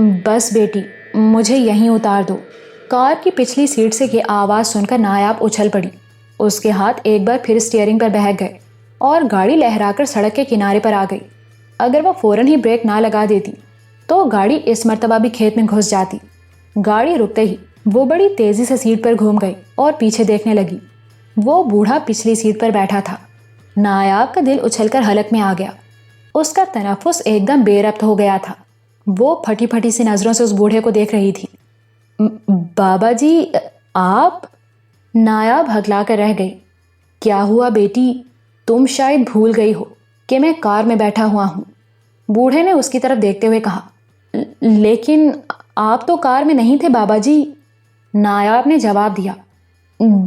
بس بیٹی مجھے یہیں اتار دو۔ کار کی پچھلی سیٹ سے یہ آواز سن کر نایاب اچھل پڑی۔ اس کے ہاتھ ایک بار پھر اسٹیئرنگ پر بہک گئے اور گاڑی لہرا کر سڑک کے کنارے پر آ گئی۔ اگر وہ فوراً ہی بریک نہ لگا دیتی تو گاڑی اس مرتبہ بھی کھیت میں گھس جاتی۔ گاڑی رکتے ہی وہ بڑی تیزی سے سیٹ پر گھوم گئی اور پیچھے دیکھنے لگی۔ وہ بوڑھا پچھلی سیٹ پر بیٹھا تھا۔ نایاب کا دل اچھل کر حلق میں آ گیا۔ اس کا تنفس ایک دم بے ربط ہو گیا تھا۔ وہ پھٹی پھٹی سی نظروں سے اس بوڑھے کو دیکھ رہی تھی۔ بابا جی آپ؟ نایاب ہکلا کر رہ گئی۔ کیا ہوا بیٹی؟ تم شاید بھول گئی ہو کہ میں کار میں بیٹھا ہوا ہوں۔ بوڑھے نے اس کی طرف دیکھتے ہوئے کہا۔ لیکن آپ تو کار میں نہیں تھے بابا جی۔ نایاب نے جواب دیا۔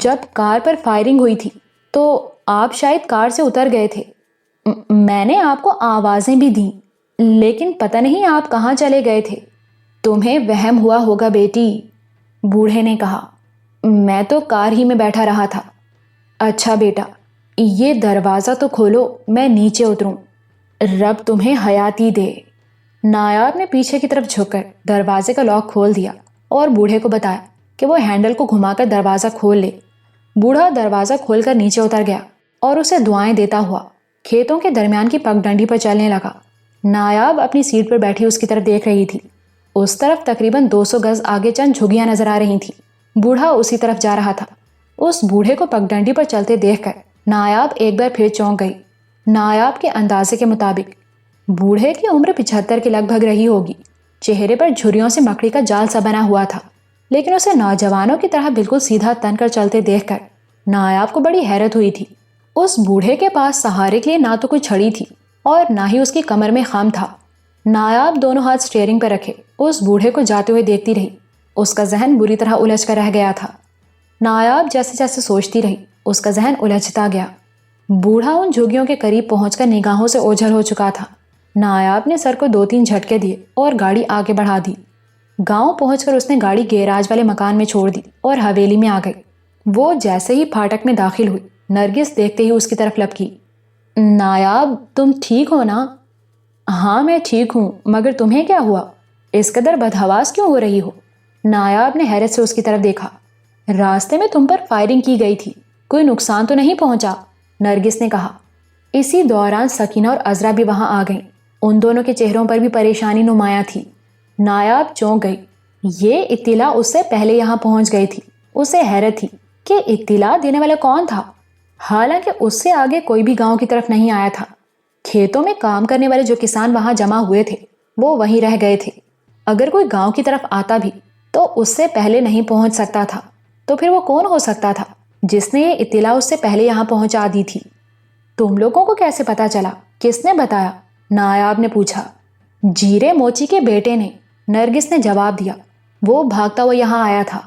جب کار پر فائرنگ ہوئی تھی تو آپ شاید کار سے اتر گئے تھے۔ میں نے آپ کو آوازیں بھی دیں لیکن پتہ نہیں آپ کہاں چلے گئے تھے۔ تمہیں وہم ہوا ہوگا بیٹی، بوڑھے نے کہا۔ میں تو کار ہی میں بیٹھا رہا تھا۔ اچھا بیٹا، یہ دروازہ تو کھولو، میں نیچے اتروں۔ رب تمہیں حیاتی دے۔ نایاب نے پیچھے کی طرف جھک کر دروازے کا لاک کھول دیا اور بوڑھے کو بتایا کہ وہ ہینڈل کو گھما کر دروازہ کھول لے۔ بوڑھا دروازہ کھول کر نیچے اتر گیا اور اسے دعائیں دیتا ہوا کھیتوں کے درمیان کی پگ ڈنڈی پر چلنے لگا۔ نایاب اپنی سیٹ پر بیٹھی اس کی طرف دیکھ رہی تھی۔ اس طرف تقریباً 200 گز آگے چند جھگیاں نظر آ رہی تھیں۔ بوڑھا اسی طرف جا رہا تھا۔ اس بوڑھے کو پگ ڈنڈی پر چلتے دیکھ کر نایاب ایک بار پھر چونک گئی۔ نایاب کے اندازے کے مطابق بوڑھے کی عمر 75 کے لگ بھگ رہی ہوگی۔ چہرے پر جھریوں سے مکڑی کا جال سا بنا ہوا تھا، لیکن اسے نوجوانوں کی طرح بالکل سیدھا تن کر چلتے دیکھ کر نایاب کو بڑی حیرت ہوئی تھی۔ اس بوڑھے کے پاس سہارے کے لیے نہ تو کوئی چھڑی تھی اور نہ ہی اس کی کمر میں خم تھا۔ نایاب دونوں ہاتھ اسٹیئرنگ پر رکھے اس بوڑھے کو جاتے ہوئے دیکھتی رہی۔ اس کا ذہن بری طرح الجھ کر رہ گیا تھا۔ نایاب جیسے جیسے سوچتی رہی اس کا ذہن الجھتا گیا۔ بوڑھا ان جھگیوں کے قریب پہنچ کر نگاہوں سے اوجھل ہو چکا تھا۔ نایاب نے سر کو 2-3 جھٹکے دیے اور گاڑی آگے بڑھا دی۔ گاؤں پہنچ کر اس نے گاڑی گیراج والے مکان میں چھوڑ دی اور حویلی میں آ گئی۔ وہ جیسے ہی پھاٹک میں داخل ہوئی، نرگس دیکھتے ہی اس کی طرف لپکی۔ نایاب تم ٹھیک ہو نا؟ ہاں میں ٹھیک ہوں، مگر تمہیں کیا ہوا؟ اس قدر بدحواس کیوں ہو رہی ہو؟ نایاب نے حیرت سے اس کی طرف دیکھا۔ راستے میں تم پر فائرنگ کی گئی تھی، کوئی نقصان تو نہیں پہنچا؟ نرگس نے کہا۔ اسی دوران سکینہ اور عذرا بھی وہاں آ گئیں۔ ان دونوں کے چہروں پر بھی پریشانی نمایاں تھی۔ نایاب چونک گئی۔ یہ اطلاع اس سے پہلے یہاں پہنچ گئی تھی۔ اسے حیرت تھی کہ اطلاع دینے والا کون تھا، حالانکہ اس سے آگے کوئی بھی گاؤں کی طرف نہیں آیا تھا۔ کھیتوں میں کام کرنے والے جو کسان وہاں جمع ہوئے تھے وہ وہیں رہ گئے تھے۔ اگر کوئی گاؤں کی طرف آتا بھی تو اس سے پہلے نہیں پہنچ سکتا تھا، تو پھر وہ کون ہو سکتا تھا جس نے یہ اطلاع اس سے پہلے یہاں پہنچا دی تھی؟ تم لوگوں کو کیسے پتا چلا؟ کس نے بتایا؟ نایاب نے پوچھا۔ جیرے موچی کے بیٹے نے، نرگس نے جواب دیا۔ وہ بھاگتا ہوا یہاں آیا تھا۔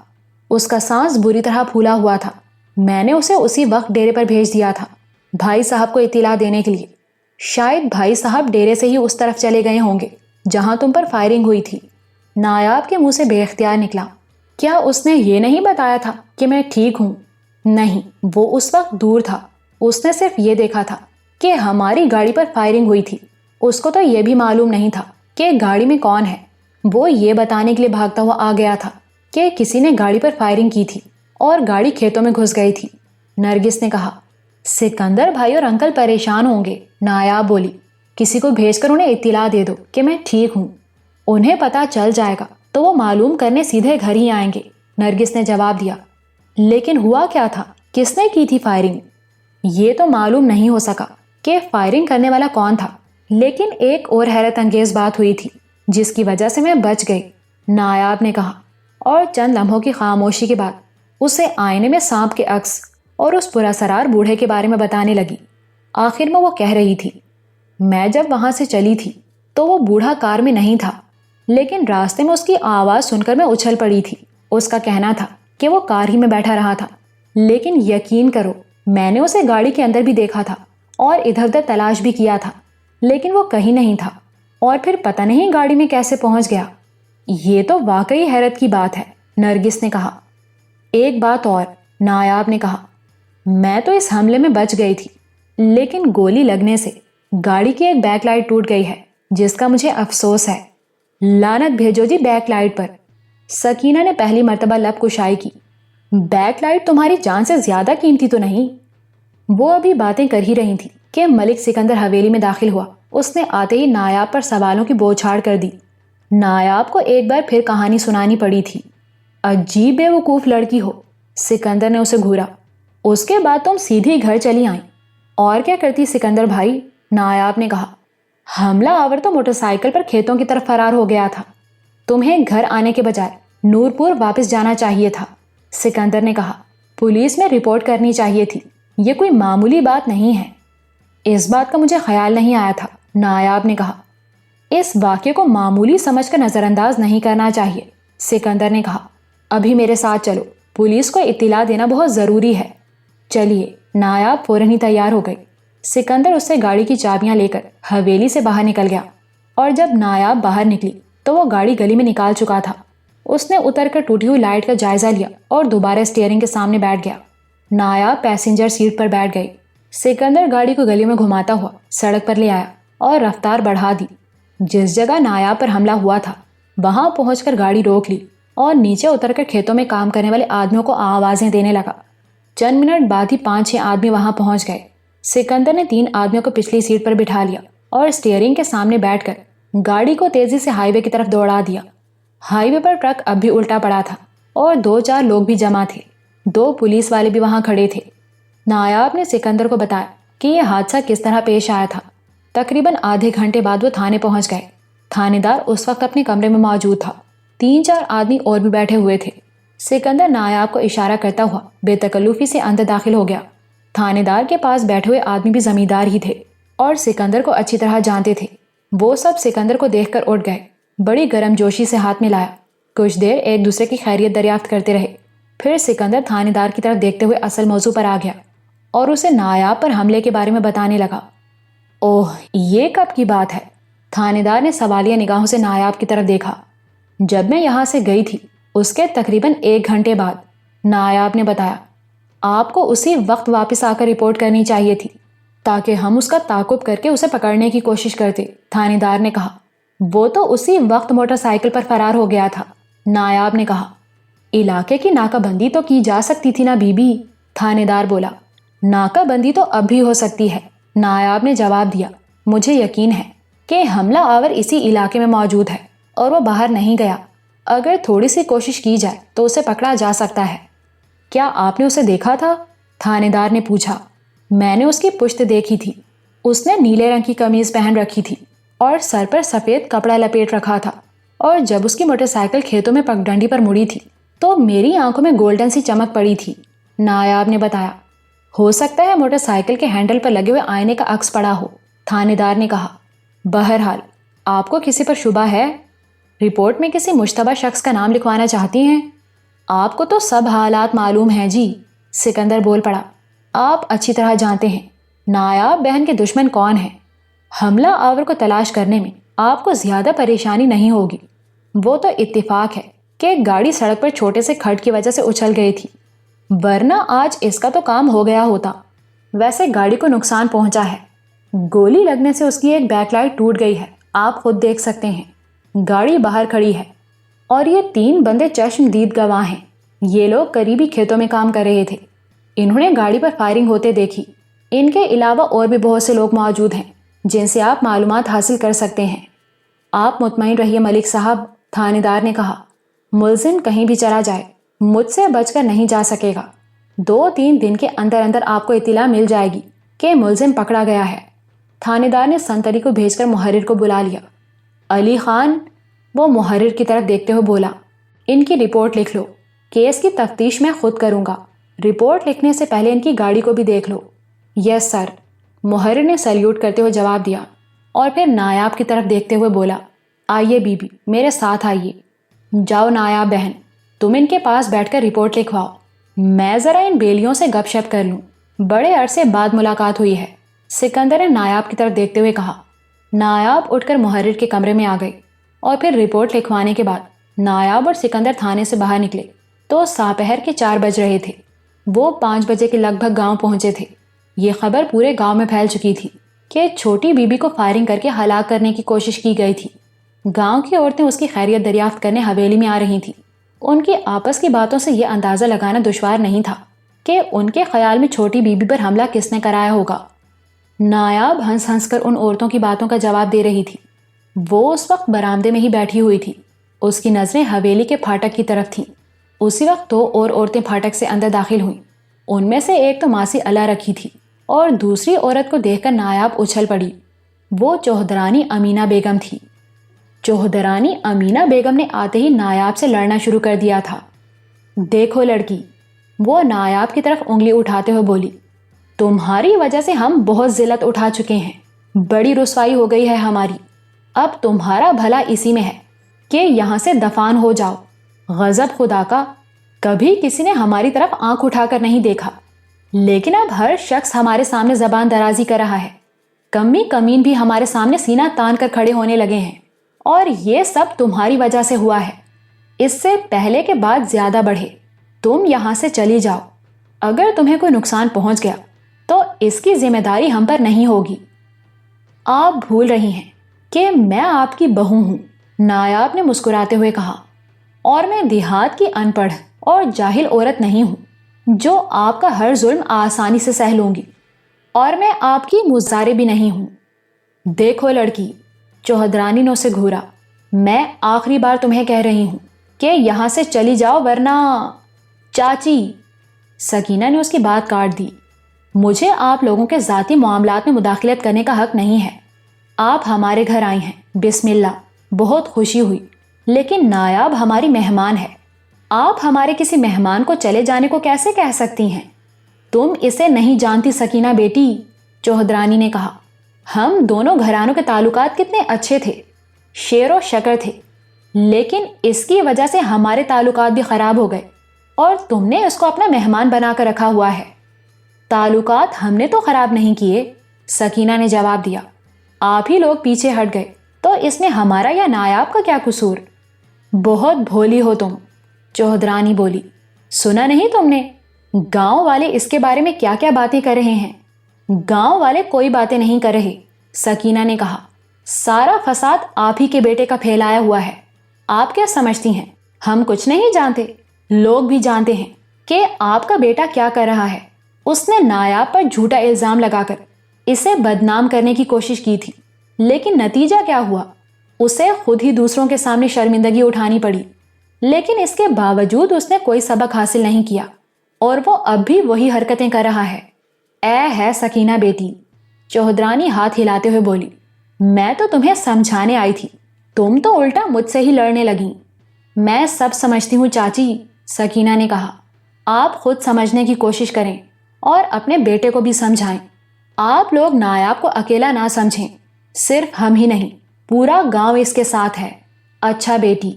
اس کا سانس بری طرح پھولا ہوا تھا۔ میں نے اسے اسی وقت ڈیرے پر بھیج دیا تھا بھائی صاحب کو اطلاع دینے کے لیے۔ شاید بھائی صاحب ڈیرے سے ہی اس طرف چلے گئے ہوں گے جہاں تم پر فائرنگ ہوئی تھی۔ نایاب کے منہ سے بے اختیار نکلا۔ کیا اس نے یہ نہیں بتایا تھا کہ میں ٹھیک ہوں؟ نہیں، وہ اس وقت دور تھا۔ اس نے صرف یہ دیکھا تھا کہ ہماری گاڑی پر فائرنگ ہوئی تھی۔ اس کو تو یہ بھی معلوم نہیں تھا کہ گاڑی میں کون ہے۔ وہ یہ بتانے کے لیے بھاگتا ہوا آ گیا تھا کہ کسی نے گاڑی پر فائرنگ کی تھی اور گاڑی کھیتوں میں گھس گئی تھی۔ نرگس نے کہا۔ سکندر بھائی اور انکل پریشان ہوں گے، نایاب بولی۔ کسی کو بھیج کر انہیں اطلاع دے دو کہ میں ٹھیک ہوں۔ انہیں پتا چل جائے گا تو وہ معلوم کرنے سیدھے گھر ہی آئیں گے، نرگس نے جواب دیا۔ لیکن ہوا کیا تھا؟ کس نے کی تھی فائرنگ؟ یہ تو معلوم نہیں ہو سکا کہ فائرنگ کرنے والا کون تھا، لیکن ایک اور حیرت انگیز بات ہوئی تھی جس کی وجہ سے میں بچ گئی، نایاب نے کہا، اور چند لمحوں کی خاموشی کے بعد اسے آئینے میں سانپ کے عکس اور اس پراسرار بوڑھے کے بارے میں بتانے لگی۔ آخر میں وہ کہہ رہی تھی، میں جب وہاں سے چلی تھی تو وہ بوڑھا کار میں نہیں تھا، لیکن راستے میں اس کی آواز سن کر میں اچھل پڑی تھی۔ اس کا کہنا تھا کہ وہ کار ہی میں بیٹھا رہا تھا، لیکن یقین کرو میں نے اسے گاڑی کے اندر بھی دیکھا تھا اور ادھر ادھر تلاش بھی کیا تھا، لیکن وہ کہیں نہیں تھا، اور پھر پتہ نہیں گاڑی میں کیسے پہنچ گیا۔ یہ تو واقعی حیرت کی بات ہے، نرگس نے کہا۔ ایک بات اور، نایاب نے کہا، میں تو اس حملے میں بچ گئی تھی، لیکن گولی لگنے سے گاڑی کی ایک بیک لائٹ ٹوٹ گئی ہے جس کا مجھے افسوس ہے۔ لعنت بھیجو جی بیک لائٹ پر۔ سکینہ نے پہلی مرتبہ لب کشائی کی۔ بیک لائٹ تمہاری جان سے زیادہ قیمتی تو نہیں؟ وہ ابھی باتیں کر ہی رہی تھی کہ ملک سکندر حویلی میں داخل ہوا۔ اس نے آتے ہی نایاب پر سوالوں کی بوچھاڑ کر دی۔ نایاب کو ایک بار پھر کہانی سنانی پڑی تھی۔ عجیب بے وقوف لڑکی ہو، سکندر نے اسے گھورا۔ اس کے بعد تم سیدھی گھر چلی آئیں۔ اور کیا کرتی سکندر بھائی؟ نایاب نے کہا۔ حملہ آور تو موٹر سائیکل پر کھیتوں کی طرف فرار ہو گیا تھا۔ تمہیں گھر آنے کے بجائے نورپور واپس جانا چاہیے تھا، سکندر نے کہا۔ پولیس میں رپورٹ کرنی چاہیے تھی، یہ کوئی معمولی بات نہیں ہے۔ اس بات کا مجھے خیال نہیں آیا تھا، نایاب نے کہا۔ اس واقعے کو معمولی سمجھ کر نظر انداز نہیں کرنا چاہیے، سکندر نے کہا۔ ابھی میرے ساتھ چلو، پولیس کو اطلاع دینا بہت ضروری ہے۔ چلیے۔ نایاب فوراً ہی تیار ہو گئی۔ سکندر اس سے گاڑی کی چابیاں لے کر حویلی سے باہر نکل گیا، اور جب نایاب باہر نکلی تو وہ گاڑی گلی میں نکال چکا تھا۔ اس نے اتر کر ٹوٹی ہوئی لائٹ کا جائزہ لیا اور دوبارہ اسٹیئرنگ کے سامنے بیٹھ گیا۔ نایاب پیسنجر سیٹ پر بیٹھ گئی۔ سکندر گاڑی کو گلی میں گھماتا ہوا سڑک پر لے آیا اور رفتار بڑھا دی۔ جس جگہ نایاب پر حملہ ہوا تھا وہاں پہنچ کر گاڑی روک لی اور نیچے اتر کر کھیتوں میں کام کرنے والے آدمیوں کو آوازیں دینے لگا۔ چند منٹ بعد ہی 5-6 آدمی وہاں پہنچ گئے۔ سکندر نے 3 آدمیوں کو پچھلی سیٹ پر بٹھا لیا اور اسٹیئرنگ کے سامنے بیٹھ کر گاڑی کو تیزی سے ہائی وے کی طرف دوڑا دیا۔ ہائی وے پر ٹرک اب بھی الٹا پڑا تھا اور 2-4 لوگ بھی جمع تھے۔ 2 پولیس والے بھی وہاں کھڑے تھے۔ نایاب نے سکندر کو بتایا کہ یہ حادثہ کس طرح پیش آیا تھا۔ تقریباً آدھے گھنٹے بعد وہ تھانے پہنچ گئے۔ تھانے دار اس وقت اپنے کمرے میں موجود تھا۔ 3-4 آدمی اور بھی بیٹھے ہوئے تھے۔ سکندر نایاب کو اشارہ کرتا ہوا بے تکلفی سے اندر داخل ہو گیا۔ تھانے دار کے پاس بیٹھے ہوئے آدمی بھی زمیندار ہی تھے اور سکندر کو اچھی طرح جانتے تھے۔ وہ سب سکندر کو دیکھ کر اٹھ گئے، بڑی گرم جوشی سے ہاتھ میں لایا۔ کچھ دیر ایک دوسرے کی خیریت دریافت کرتے رہے۔ پھر سکندر تھانے دار کی طرف دیکھتے ہوئے اصل موضوع پر آ گیا اور اسے نایاب پر حملے کے بارے میں بتانے لگا۔ اوہ، یہ کب کی بات ہے؟ تھانے دار نے سوالیہ نگاہوں سے نایاب کی طرف دیکھا۔ جب میں یہاں سے گئی تھی اس کے تقریباً 1 گھنٹے بعد، نایاب نے بتایا۔ آپ کو اسی وقت واپس آ کر رپورٹ کرنی چاہیے تھی تاکہ ہم اس کا تعاقب کر کے اسے پکڑنے کی کوشش کرتے، تھانے دار نے کہا۔ وہ تو اسی وقت موٹر سائیکل پر فرار ہو گیا تھا، نایاب نے کہا۔ علاقے کی ناکہ بندی تو کی جا سکتی تھی نا بی بی، تھانے دار بولا۔ ناکہ بندی تو اب بھی ہو سکتی ہے، نایاب نے جواب دیا۔ مجھے یقین ہے کہ حملہ آور اسی علاقے میں موجود ہے اور وہ باہر نہیں گیا۔ اگر تھوڑی سی کوشش کی جائے تو اسے پکڑا جا سکتا ہے۔ کیا آپ نے اسے دیکھا تھا؟ تھانے دار نے پوچھا۔ میں نے اس کی پشت دیکھی تھی۔ اس نے نیلے رنگ کی قمیض پہن رکھی تھی اور سر پر سفید کپڑا لپیٹ رکھا تھا، اور جب اس کی موٹر سائیکل کھیتوں میں پگڈنڈی پر مڑی تھی تو میری آنکھوں میں گولڈن سی چمک پڑی تھی، نایاب نے بتایا۔ ہو سکتا ہے موٹر سائیکل کے ہینڈل پر لگے ہوئے آئینے کا عکس پڑا ہو، تھانے دار نے کہا۔ بہرحال آپ کو کسی پر شبہ ہے؟ رپورٹ میں کسی مشتبہ شخص کا نام لکھوانا چاہتی ہیں؟ آپ کو تو سب حالات معلوم ہیں جی، سکندر بول پڑا۔ آپ اچھی طرح جانتے ہیں نایاب بہن کے دشمن کون ہیں۔ حملہ آور کو تلاش کرنے میں آپ کو زیادہ پریشانی نہیں ہوگی۔ وہ تو اتفاق ہے کہ گاڑی سڑک پر چھوٹے سے کھڈ کی وجہ سے اچھل گئی تھی، ورنہ آج اس کا تو کام ہو گیا ہوتا۔ ویسے گاڑی کو نقصان پہنچا ہے، گولی لگنے سے اس کی ایک بیک لائٹ ٹوٹ گئی ہے، آپ خود دیکھ سکتے ہیں۔ گاڑی باہر کھڑی ہے اور یہ 3 بندے چشم دید گواہ ہیں۔ یہ لوگ قریبی کھیتوں میں کام کر رہے تھے۔ انہوں نے گاڑی پر فائرنگ ہوتے دیکھی۔ ان کے علاوہ اور بھی بہت سے لوگ موجود ہیں جن سے آپ معلومات حاصل کر سکتے ہیں۔ آپ مطمئن رہیے ملک صاحب، تھانے دار نے کہا۔ ملزم کہیں بھی چلا جائے مجھ سے بچ کر نہیں جا سکے گا۔ 2-3 دن کے اندر اندر آپ کو اطلاع مل جائے گی کہ ملزم پکڑا گیا ہے۔ تھانے دار نے سنتری کو بھیج کر محرر کو بلا لیا۔ علی خان، وہ محرر کی طرف دیکھتے ہوئے بولا، ان کی رپورٹ لکھ لو۔ کیس کی تفتیش میں خود کروں گا۔ رپورٹ لکھنے سے پہلے ان کی گاڑی کو بھی دیکھ لو۔ یس سر، محرر نے سلیوٹ کرتے ہوئے جواب دیا اور پھر نایاب کی طرف دیکھتے ہوئے بولا، آئیے بی بی، میرے ساتھ آئیے۔ جاؤ نایاب بہن، تم ان کے پاس بیٹھ کر رپورٹ لکھواؤ، میں ذرا ان بیلیوں سے گپ شپ کر لوں۔ بڑے عرصے بعد ملاقات ہوئی ہے، سکندر نے نایاب کی طرف دیکھتے ہوئے کہا۔ نایاب اٹھ کر محرر کے کمرے میں آ گئی اور پھر رپورٹ لکھوانے کے بعد نایاب اور سکندر تھانے سے باہر نکلے تو ساپہر کے 4 بج رہے تھے۔ وہ 5 بجے کے لگ بھگ گاؤں پہنچے تھے۔ یہ خبر پورے گاؤں میں پھیل چکی تھی کہ چھوٹی بی بی کو فائرنگ کر کے ہلاک کرنے کی کوشش کی گئی تھی۔ گاؤں کی عورتیں اس کی خیریت دریافت کرنے حویلی میں آ رہی تھیں۔ ان کی آپس کی باتوں سے یہ اندازہ لگانا دشوار نہیں تھا کہ ان کے خیال میں چھوٹی بی بی پر حملہ کس نے کرایا ہوگا۔ نایاب ہنس ہنس کر ان عورتوں کی باتوں کا جواب دے رہی تھی۔ وہ اس وقت برآمدے میں ہی بیٹھی ہوئی تھی۔ اس کی نظریں حویلی کے پھاٹک کی طرف تھیں۔ اسی وقت 2 اور عورتیں پھاٹک سے اندر داخل ہوئیں۔ ان میں سے ایک تو ماسی اللہ رکھی تھی اور دوسری عورت کو دیکھ کر نایاب اچھل پڑی۔ وہ چوہدرانی امینہ بیگم تھی۔ چوہدرانی امینہ بیگم نے آتے ہی نایاب سے لڑنا شروع کر دیا تھا۔ دیکھو لڑکی، وہ نایاب کی طرف انگلی اٹھاتے ہوئے بولی، تمہاری وجہ سے ہم بہت ذلت اٹھا چکے ہیں، بڑی رسوائی ہو گئی ہے ہماری۔ اب تمہارا بھلا اسی میں ہے کہ یہاں سے دفان ہو جاؤ۔ غضب خدا کا، کبھی کسی نے ہماری طرف آنکھ اٹھا کر نہیں دیکھا، لیکن اب ہر شخص ہمارے سامنے زبان درازی کر رہا ہے۔ کمی کمین بھی ہمارے سامنے سینہ تان کر کھڑے ہونے لگے ہیں، اور یہ سب تمہاری وجہ سے ہوا ہے۔ اس سے پہلے کہ بات زیادہ بڑھے تم یہاں سے چلی جاؤ۔ اگر تمہیں کوئی نقصان پہنچ گیا تو اس کی ذمہ داری ہم پر نہیں ہوگی۔ آپ بھول رہی ہیں کہ میں آپ کی بہو ہوں، نایاب نے مسکراتے ہوئے کہا، اور میں دیہات کی ان پڑھ اور جاہل عورت نہیں ہوں جو آپ کا ہر ظلم آسانی سے سہ لوں گی، اور میں آپ کی مزارے بھی نہیں ہوں۔ دیکھو لڑکی، چوہدرانی نے اسے گھورا، میں آخری بار تمہیں کہہ رہی ہوں کہ یہاں سے چلی جاؤ ورنہ… چاچی، سکینہ نے اس کی بات کاٹ دی، مجھے آپ لوگوں کے ذاتی معاملات میں مداخلت کرنے کا حق نہیں ہے۔ آپ ہمارے گھر آئی ہیں، بسم اللہ، بہت خوشی ہوئی، لیکن نایاب ہماری مہمان ہے۔ آپ ہمارے کسی مہمان کو چلے جانے کو کیسے کہہ سکتی ہیں؟ تم اسے نہیں جانتی سکینہ بیٹی، چوہدرانی نے کہا۔ ہم دونوں گھرانوں کے تعلقات کتنے اچھے تھے، شیر و شکر تھے، لیکن اس کی وجہ سے ہمارے تعلقات بھی خراب ہو گئے، اور تم نے اس کو اپنا مہمان بنا کر رکھا ہوا ہے۔ تعلقات ہم نے تو خراب نہیں کیے، سکینہ نے جواب دیا، آپ ہی لوگ پیچھے ہٹ گئے، تو اس میں ہمارا یا نایاب کا کیا قصور؟ بہت بھولی ہو تم، چوہدرانی بولی۔ سنا نہیں تم نے گاؤں والے اس کے بارے میں کیا کیا باتیں کر رہے ہیں؟ گاؤں والے کوئی باتیں نہیں کر رہے، سکینہ نے کہا، سارا فساد آپ ہی کے بیٹے کا پھیلایا ہوا ہے۔ آپ کیا سمجھتی ہیں ہم کچھ نہیں جانتے؟ لوگ بھی جانتے ہیں کہ آپ کا بیٹا کیا کر رہا ہے۔ اس نے نایاب پر جھوٹا الزام لگا کر اسے بدنام کرنے کی کوشش کی تھی، لیکن نتیجہ کیا ہوا؟ اسے خود ہی دوسروں کے سامنے شرمندگی اٹھانی پڑی، لیکن اس کے باوجود اس نے کوئی سبق حاصل نہیں کیا، اور وہ اب بھی وہی حرکتیں کر رہا ہے۔ اے ہے سکینہ بیٹی، چوہدرانی ہاتھ ہلاتے ہوئے بولی، میں تو تمہیں سمجھانے آئی تھی، تم تو الٹا مجھ سے ہی لڑنے لگیں۔ میں سب سمجھتی ہوں چاچی، سکینہ نے کہا، آپ خود سمجھنے کی کوشش کریں اور اپنے بیٹے کو بھی سمجھائیں۔ آپ لوگ نایاب کو اکیلا نہ سمجھیں، صرف ہم ہی نہیں، پورا گاؤں اس کے ساتھ ہے۔ اچھا بیٹی،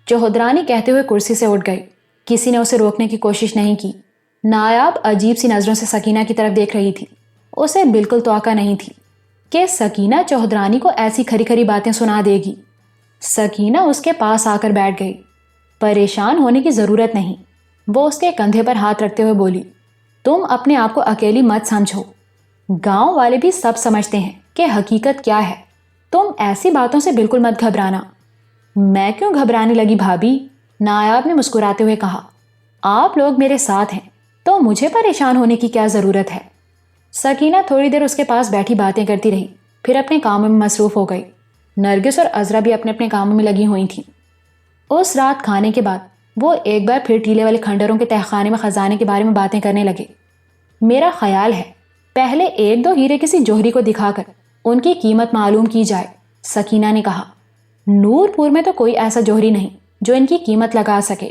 چوہدرانی کہتے ہوئے کرسی سے اٹھ گئی۔ کسی نے اسے روکنے کی کوشش نہیں کی۔ نایاب عجیب سی نظروں سے سکینہ کی طرف دیکھ رہی تھی۔ اسے بالکل توقع نہیں تھی کہ سکینہ چوہدرانی کو ایسی کھری کھری باتیں سنا دے گی۔ سکینہ اس کے پاس آ کر بیٹھ گئی۔ پریشان ہونے کی ضرورت نہیں، وہ اس کے کندھے پر ہاتھ رکھتے ہوئے بولی، تم اپنے آپ کو اکیلی مت سمجھو، گاؤں والے بھی سب سمجھتے ہیں کہ حقیقت کیا ہے۔ تم ایسی باتوں سے بالکل مت گھبرانا۔ میں کیوں گھبرانے لگی بھابھی؟ نایاب نے مسکراتے ہوئے کہا، آپ لوگ میرے ساتھ ہیں تو مجھے پریشان ہونے کی کیا ضرورت ہے؟ سکینہ تھوڑی دیر اس کے پاس بیٹھی باتیں کرتی رہی، پھر اپنے کاموں میں مصروف ہو گئی۔ نرگس اور عذرا بھی اپنے اپنے کاموں میں لگی ہوئی تھیں۔ اس رات کھانے کے بعد وہ ایک بار پھر ٹیلے والے کھنڈروں کے تہخانے میں خزانے کے بارے میں باتیں کرنے لگے۔ میرا خیال ہے پہلے 1-2 ہیرے کسی جوہری کو دکھا کر ان کی قیمت معلوم کی جائے، سکینہ نے کہا۔ نور پور میں تو کوئی ایسا جوہری نہیں جو ان کی قیمت لگا سکے۔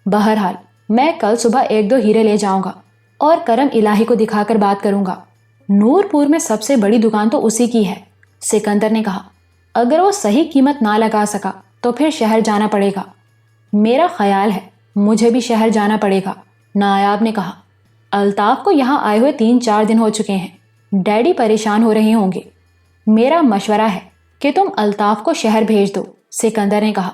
بہرحال میں کل صبح 1-2 ہیرے لے جاؤں گا اور کرم الہی کو دکھا کر بات کروں گا۔ نور پور میں سب سے بڑی دکان تو اسی کی ہے، سکندر نے کہا۔ اگر وہ صحیح قیمت نہ لگا سکا تو پھر شہر جانا پڑے گا۔ میرا خیال ہے مجھے بھی شہر جانا پڑے گا، نایاب نے کہا۔ الطاف کو یہاں آئے ہوئے 3-4 دن ہو چکے ہیں، ڈیڈی پریشان ہو رہے ہوں گے۔ میرا مشورہ ہے کہ تم الطاف کو شہر بھیج دو، سکندر نے کہا۔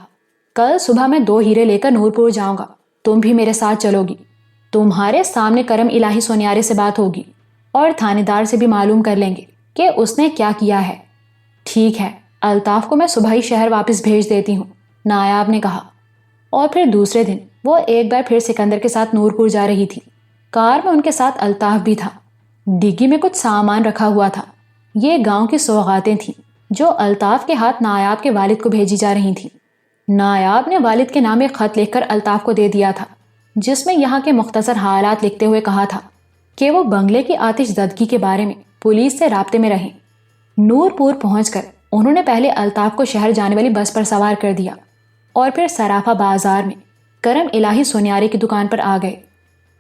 کل صبح میں 2 ہیرے لے کر نور پور جاؤں گا، تم بھی میرے ساتھ چلو گی۔ تمہارے سامنے کرم الہی سونیارے سے بات ہوگی اور تھانے دار سے بھی معلوم کر لیں گے کہ اس نے کیا کیا ہے۔ ٹھیک ہے، الطاف کو میں صبح ہی شہر واپس بھیج دیتی ہوں، نایاب نے کہا۔ اور پھر دوسرے دن وہ ایک بار پھر سکندر کے ساتھ نورپور جا رہی تھی۔ کار میں ان کے ساتھ الطاف بھی تھا۔ ڈگی میں کچھ سامان رکھا ہوا تھا۔ یہ گاؤں کی سوغاتیں تھیں جو الطاف کے ہاتھ نایاب کے والد کو بھیجی جا رہی تھیں۔ نایاب نے والد کے نام ایک خط لکھ کر الطاف کو دے دیا تھا، جس میں یہاں کے مختصر حالات لکھتے ہوئے کہا تھا کہ وہ بنگلے کی آتش زدگی کے بارے میں پولیس سے رابطے میں رہیں۔ نورپور پہنچ کر انہوں نے پہلے الطاف کو شہر جانے والی بس پر سوار کر دیا اور پھر صرافہ بازار میں کرم الہی سنیارے کی دکان پر آ گئے۔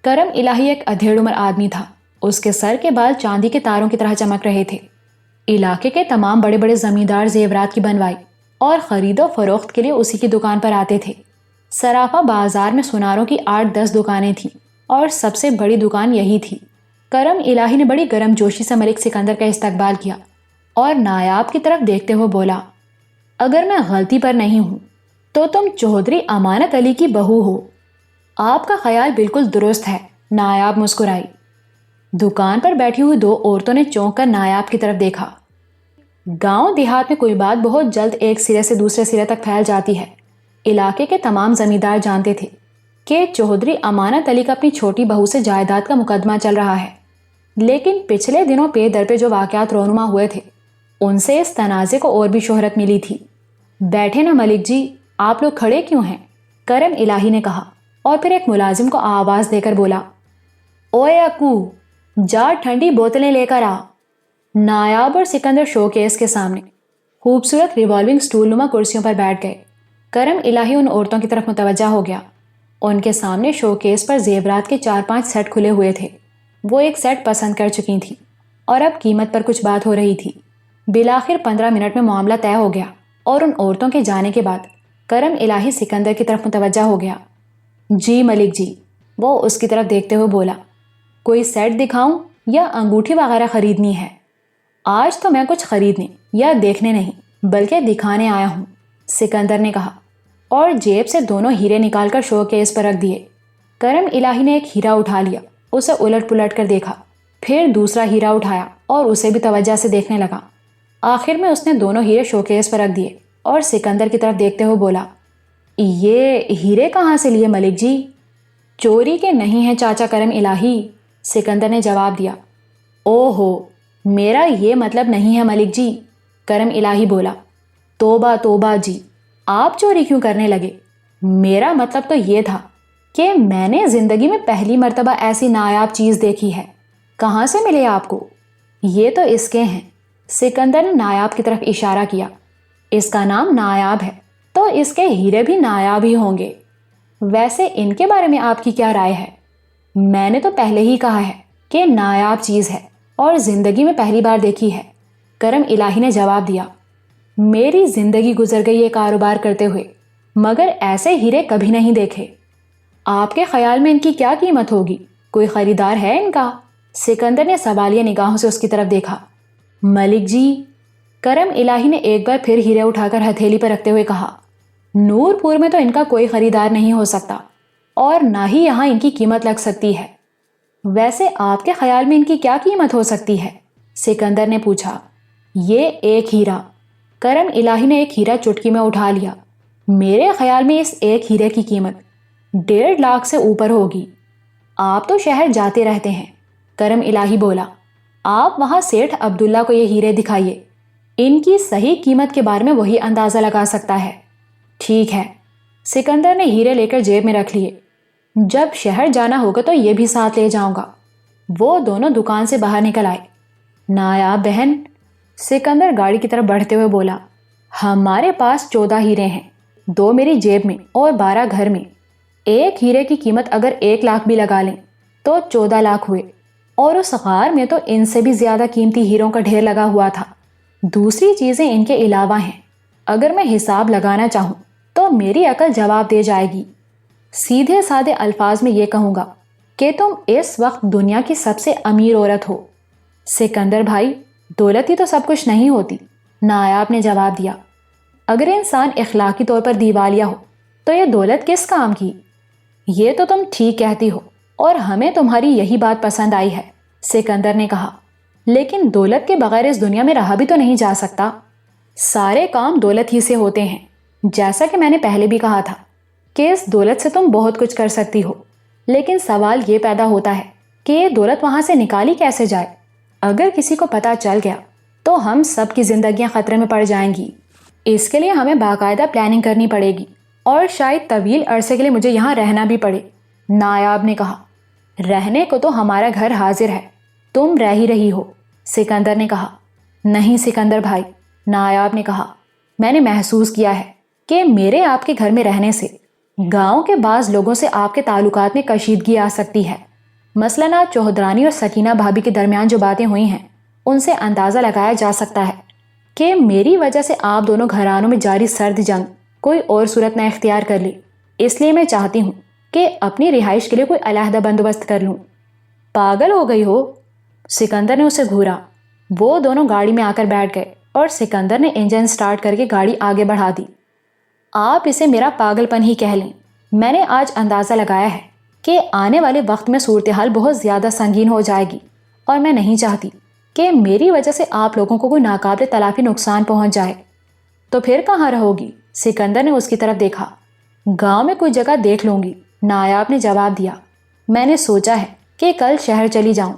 کرم الہی ایک ادھیڑ عمر آدمی تھا۔ اس کے سر کے بال چاندی کے تاروں کی طرح چمک رہے تھے۔ علاقے کے تمام بڑے بڑے زمیندار زیورات کی بنوائی اور خرید و فروخت کے لیے اسی کی دکان پر آتے تھے۔ صرافہ بازار میں سناروں کی 8-10 دکانیں تھیں اور سب سے بڑی دکان یہی تھی۔ کرم الہی نے بڑی گرم جوشی سے ملک سکندر کا استقبال کیا اور نایاب کی طرف دیکھتے ہوئے بولا، اگر میں غلطی پر نہیں ہوں تو تم چودھری امانت علی کی بہو ہو؟ آپ کا خیال بالکل درست ہے، نایاب مسکرائی۔ دکان پر بیٹھی ہوئی 2 عورتوں نے چونک کر نایاب کی طرف دیکھا۔ گاؤں دیہات میں کوئی بات بہت جلد ایک سرے سے دوسرے سرے تک پھیل جاتی ہے۔ علاقے کے تمام زمیندار جانتے تھے کہ چودھری امانت علی کا اپنی چھوٹی بہو سے جائیداد کا مقدمہ چل رہا ہے، لیکن پچھلے دنوں پے در پہ جو واقعات رونما ہوئے تھے ان سے اس تنازع کو اور بھی شہرت ملی تھی۔ بیٹھے نا ملک جی، آپ لوگ کھڑے کیوں ہیں؟ کرم الہی نے کہا اور پھر ایک ملازم کو آواز دے کر بولا، اوے اکو، جا ٹھنڈی بوتلیں لے کر آ۔ نایاب اور سکندر شو کیس کے سامنے خوبصورت ریوالونگ سٹول نما کرسیوں پر بیٹھ گئے۔ کرم الہی ان عورتوں کی طرف متوجہ ہو گیا۔ ان کے سامنے شو کیس پر زیورات کے 4-5 سیٹ کھلے ہوئے تھے۔ وہ ایک سیٹ پسند کر چکی تھی اور اب قیمت پر کچھ بات ہو رہی تھی۔ بالآخر 15 منٹ میں معاملہ طے ہو گیا اور ان عورتوں کے جانے کے بعد کرم الہی سکندر کی طرف متوجہ ہو گیا۔ جی ملک جی، وہ اس کی طرف دیکھتے ہوئے بولا، کوئی سیٹ دکھاؤں یا انگوٹھی وغیرہ خریدنی ہے؟ آج تو میں کچھ خریدنے یا دیکھنے نہیں بلکہ دکھانے آیا ہوں، سکندر نے کہا اور جیب سے 2 ہیرے نکال کر شو کیس پر رکھ دیے۔ کرم الہی نے ایک ہیرا اٹھا لیا، اسے الٹ پلٹ کر دیکھا، پھر دوسرا ہیرا اٹھایا اور اسے بھی توجہ سے دیکھنے لگا۔ آخر میں اس نے 2 ہیرے شو کیس پر رکھ دیے اور سکندر کی طرف دیکھتے ہوئے بولا، یہ ہیرے کہاں سے لیے ملک جی؟ چوری کے نہیں ہیں چاچا کرم الہی، سکندر نے جواب دیا۔ او ہو، میرا یہ مطلب نہیں ہے ملک جی، کرم الہی بولا۔ توبہ توبہ جی، آپ چوری کیوں کرنے لگے؟ میرا مطلب تو یہ تھا کہ میں نے زندگی میں پہلی مرتبہ ایسی نایاب چیز دیکھی ہے۔ کہاں سے ملے آپ کو؟ یہ تو اس کے ہیں، سکندر نے نایاب کی طرف اشارہ کیا۔ اس کا نام نایاب ہے تو اس کے ہیرے بھی نایاب ہی ہوں گے۔ ویسے ان کے بارے میں آپ کی کیا رائے ہے؟ میں نے تو پہلے ہی کہا ہے کہ نایاب چیز ہے اور زندگی میں پہلی بار دیکھی ہے، کرم الہی نے جواب دیا۔ میری زندگی گزر گئی یہ کاروبار کرتے ہوئے، مگر ایسے ہیرے کبھی نہیں دیکھے۔ آپ کے خیال میں ان کی کیا قیمت ہوگی؟ کوئی خریدار ہے ان کا؟ سکندر نے سوالیہ نگاہوں سے اس کی طرف دیکھا۔ ملک جی، کرم الہی نے ایک بار پھر ہیرے اٹھا کر ہتھیلی پر رکھتے ہوئے کہا، نورپور میں تو ان کا کوئی خریدار نہیں ہو سکتا اور نہ ہی یہاں ان کی قیمت لگ سکتی ہے۔ ویسے آپ کے خیال میں ان کی کیا قیمت ہو سکتی ہے؟ سکندر نے پوچھا۔ یہ ایک ہیرا، کرم الہی نے ایک ہیرا چٹکی میں اٹھا لیا۔ میرے خیال میں اس ایک ہیرے کی قیمت 1.5 لاکھ سے اوپر ہوگی۔ آپ تو شہر جاتے رہتے ہیں، کرم الہی بولا، آپ وہاں سیٹھ عبداللہ کو یہ ہیرے دکھائیے، ان کی صحیح قیمت کے بارے میں وہی اندازہ لگا سکتا ہے۔ ٹھیک ہے، سکندر نے ہیرے لے کر جیب میں رکھ لیے۔ جب شہر جانا ہوگا تو یہ بھی ساتھ لے جاؤں گا۔ وہ دونوں دکان سے باہر نکل آئے۔ نایاب بہن، سکندر گاڑی کی طرف بڑھتے ہوئے بولا، ہمارے پاس 14 ہیرے ہیں، 2 میری جیب میں اور 12 گھر میں۔ ایک ہیرے کی قیمت اگر 1 لاکھ بھی لگا لیں تو 14 لاکھ ہوئے، اور اس غار میں تو ان سے بھی زیادہ قیمتی ہیروں کا ڈھیر لگا ہوا تھا۔ دوسری چیزیں ان کے علاوہ ہیں، اگر میں حساب لگانا چاہوں تو میری عقل جواب دے جائے گی۔ سیدھے سادے الفاظ میں یہ کہوں گا کہ تم اس وقت دنیا کی سب سے امیر عورت ہو۔ سکندر بھائی، دولت ہی تو سب کچھ نہیں ہوتی، نایاب نے جواب دیا۔ اگر انسان اخلاقی طور پر دیوالیہ ہو تو یہ دولت کس کام کی؟ یہ تو تم ٹھیک کہتی ہو اور ہمیں تمہاری یہی بات پسند آئی ہے، سکندر نے کہا، لیکن دولت کے بغیر اس دنیا میں رہا بھی تو نہیں جا سکتا۔ سارے کام دولت ہی سے ہوتے ہیں۔ جیسا کہ میں نے پہلے بھی کہا تھا کہ اس دولت سے تم بہت کچھ کر سکتی ہو، لیکن سوال یہ پیدا ہوتا ہے کہ یہ دولت وہاں سے نکالی کیسے جائے؟ اگر کسی کو پتہ چل گیا تو ہم سب کی زندگیاں خطرے میں پڑ جائیں گی۔ اس کے لیے ہمیں باقاعدہ پلاننگ کرنی پڑے گی، اور شاید طویل عرصے کے لیے مجھے یہاں رہنا بھی پڑے۔ نایاب نے کہا۔ رہنے کو تو ہمارا گھر حاضر ہے، تم رہ ہی رہی ہو، سکندر نے کہا۔ نہیں سکندر بھائی، نایاب نے کہا، میں نے محسوس کیا ہے کہ میرے آپ کے گھر میں رہنے سے گاؤں کے بعض لوگوں سے آپ کے تعلقات میں کشیدگی آ سکتی ہے۔ مثلاً آج چوہدرانی اور سکینہ بھابھی کے درمیان جو باتیں ہوئی ہیں ان سے اندازہ لگایا جا سکتا ہے کہ میری وجہ سے آپ دونوں گھرانوں میں جاری سرد جنگ کوئی اور صورت نہ اختیار کر لی۔ اس لیے میں چاہتی ہوں کہ اپنی رہائش کے لیے کوئی علیحدہ بندوبست کر لوں۔ پاگل ہو گئی ہو؟ سکندر نے اسے گھورا۔ وہ دونوں گاڑی میں آ کر بیٹھ گئے اور سکندر نے انجن سٹارٹ کر کے گاڑی آگے بڑھا دی۔ آپ اسے میرا پاگل پن ہی کہہ لیں۔ میں نے آج اندازہ لگایا ہے کہ آنے والے وقت میں صورتحال بہت زیادہ سنگین ہو جائے گی، اور میں نہیں چاہتی کہ میری وجہ سے آپ لوگوں کو کوئی ناقابل تلافی نقصان پہنچ جائے۔ تو پھر کہاں رہو گی؟ سکندر نے اس کی طرف دیکھا۔ گاؤں میں کوئی جگہ دیکھ لوں گی، نایاب نے جواب دیا۔ میں نے سوچا ہے کہ کل شہر چلی جاؤں،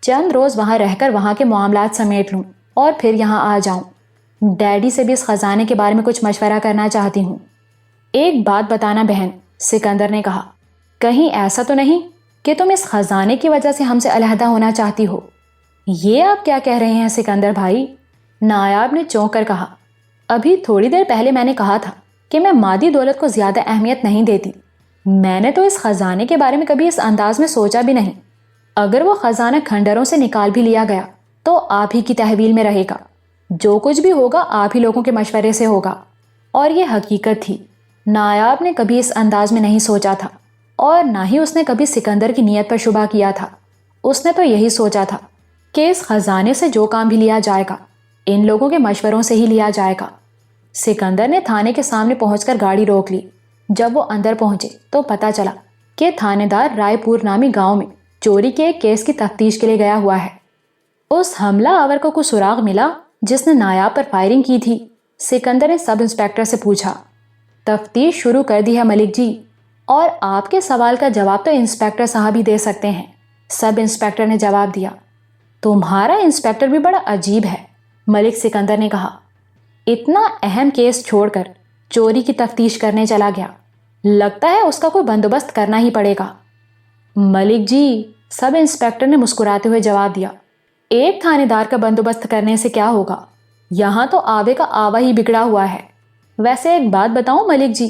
چند روز وہاں رہ کر وہاں کے معاملات سمیٹ لوں اور پھر یہاں آ جاؤں۔ ڈیڈی سے بھی اس خزانے کے بارے میں کچھ مشورہ کرنا چاہتی ہوں۔ ایک بات بتانا بہن، سکندر نے کہا، کہیں ایسا تو نہیں کہ تم اس خزانے کی وجہ سے ہم سے علیحدہ ہونا چاہتی ہو؟ یہ آپ کیا کہہ رہے ہیں سکندر بھائی؟ نایاب نے چونک کر کہا۔ ابھی تھوڑی دیر پہلے میں نے کہا تھا کہ میں مادی دولت کو زیادہ اہمیت نہیں دیتی۔ میں نے تو اس خزانے کے بارے میں کبھی اس انداز میں سوچا بھی نہیں۔ اگر وہ خزانہ کھنڈروں سے نکال بھی لیا گیا تو آپ ہی کی تحویل میں رہے گا۔ جو کچھ بھی ہوگا آپ ہی لوگوں کے مشورے سے ہوگا۔ اور یہ حقیقت تھی، نایاب نے کبھی اس انداز میں نہیں سوچا تھا، اور نہ ہی اس نے کبھی سکندر کی نیت پر شبہ کیا تھا۔ اس نے تو یہی سوچا تھا کہ اس خزانے سے جو کام بھی لیا جائے گا ان لوگوں کے مشوروں سے ہی لیا جائے گا۔ سکندر نے تھانے کے سامنے پہنچ کر گاڑی روک لی۔ جب وہ اندر پہنچے تو پتا چلا کہ تھانے دار رائے پور نامی گاؤں میں چوری کے ایک کیس کی تفتیش کے لیے گیا ہوا ہے۔ اس حملہ آور کو کوئی سراغ ملا جس نے نایاب پر فائرنگ کی تھی؟ سکندر نے سب انسپیکٹر سے پوچھا۔ تفتیش شروع کر دی ہے ملک جی، اور آپ کے سوال کا جواب تو انسپیکٹر صاحب ہی دے سکتے ہیں، سب انسپیکٹر نے جواب دیا۔ تمہارا انسپیکٹر بھی بڑا عجیب ہے، ملک سکندر نے کہا۔ اتنا اہم کیس چھوڑ کر چوری کی تفتیش کرنے چلا گیا، لگتا ہے اس کا کوئی بندوبست کرنا ہی پڑے گا۔ ملک جی، سب انسپیکٹر نے مسکراتے ہوئے جواب دیا، ایک تھانے دار کا بندوبست کرنے سے کیا ہوگا؟ یہاں تو آوے کا آوا ہی بگڑا ہوا ہے۔ ویسے ایک بات بتاؤں ملک جی،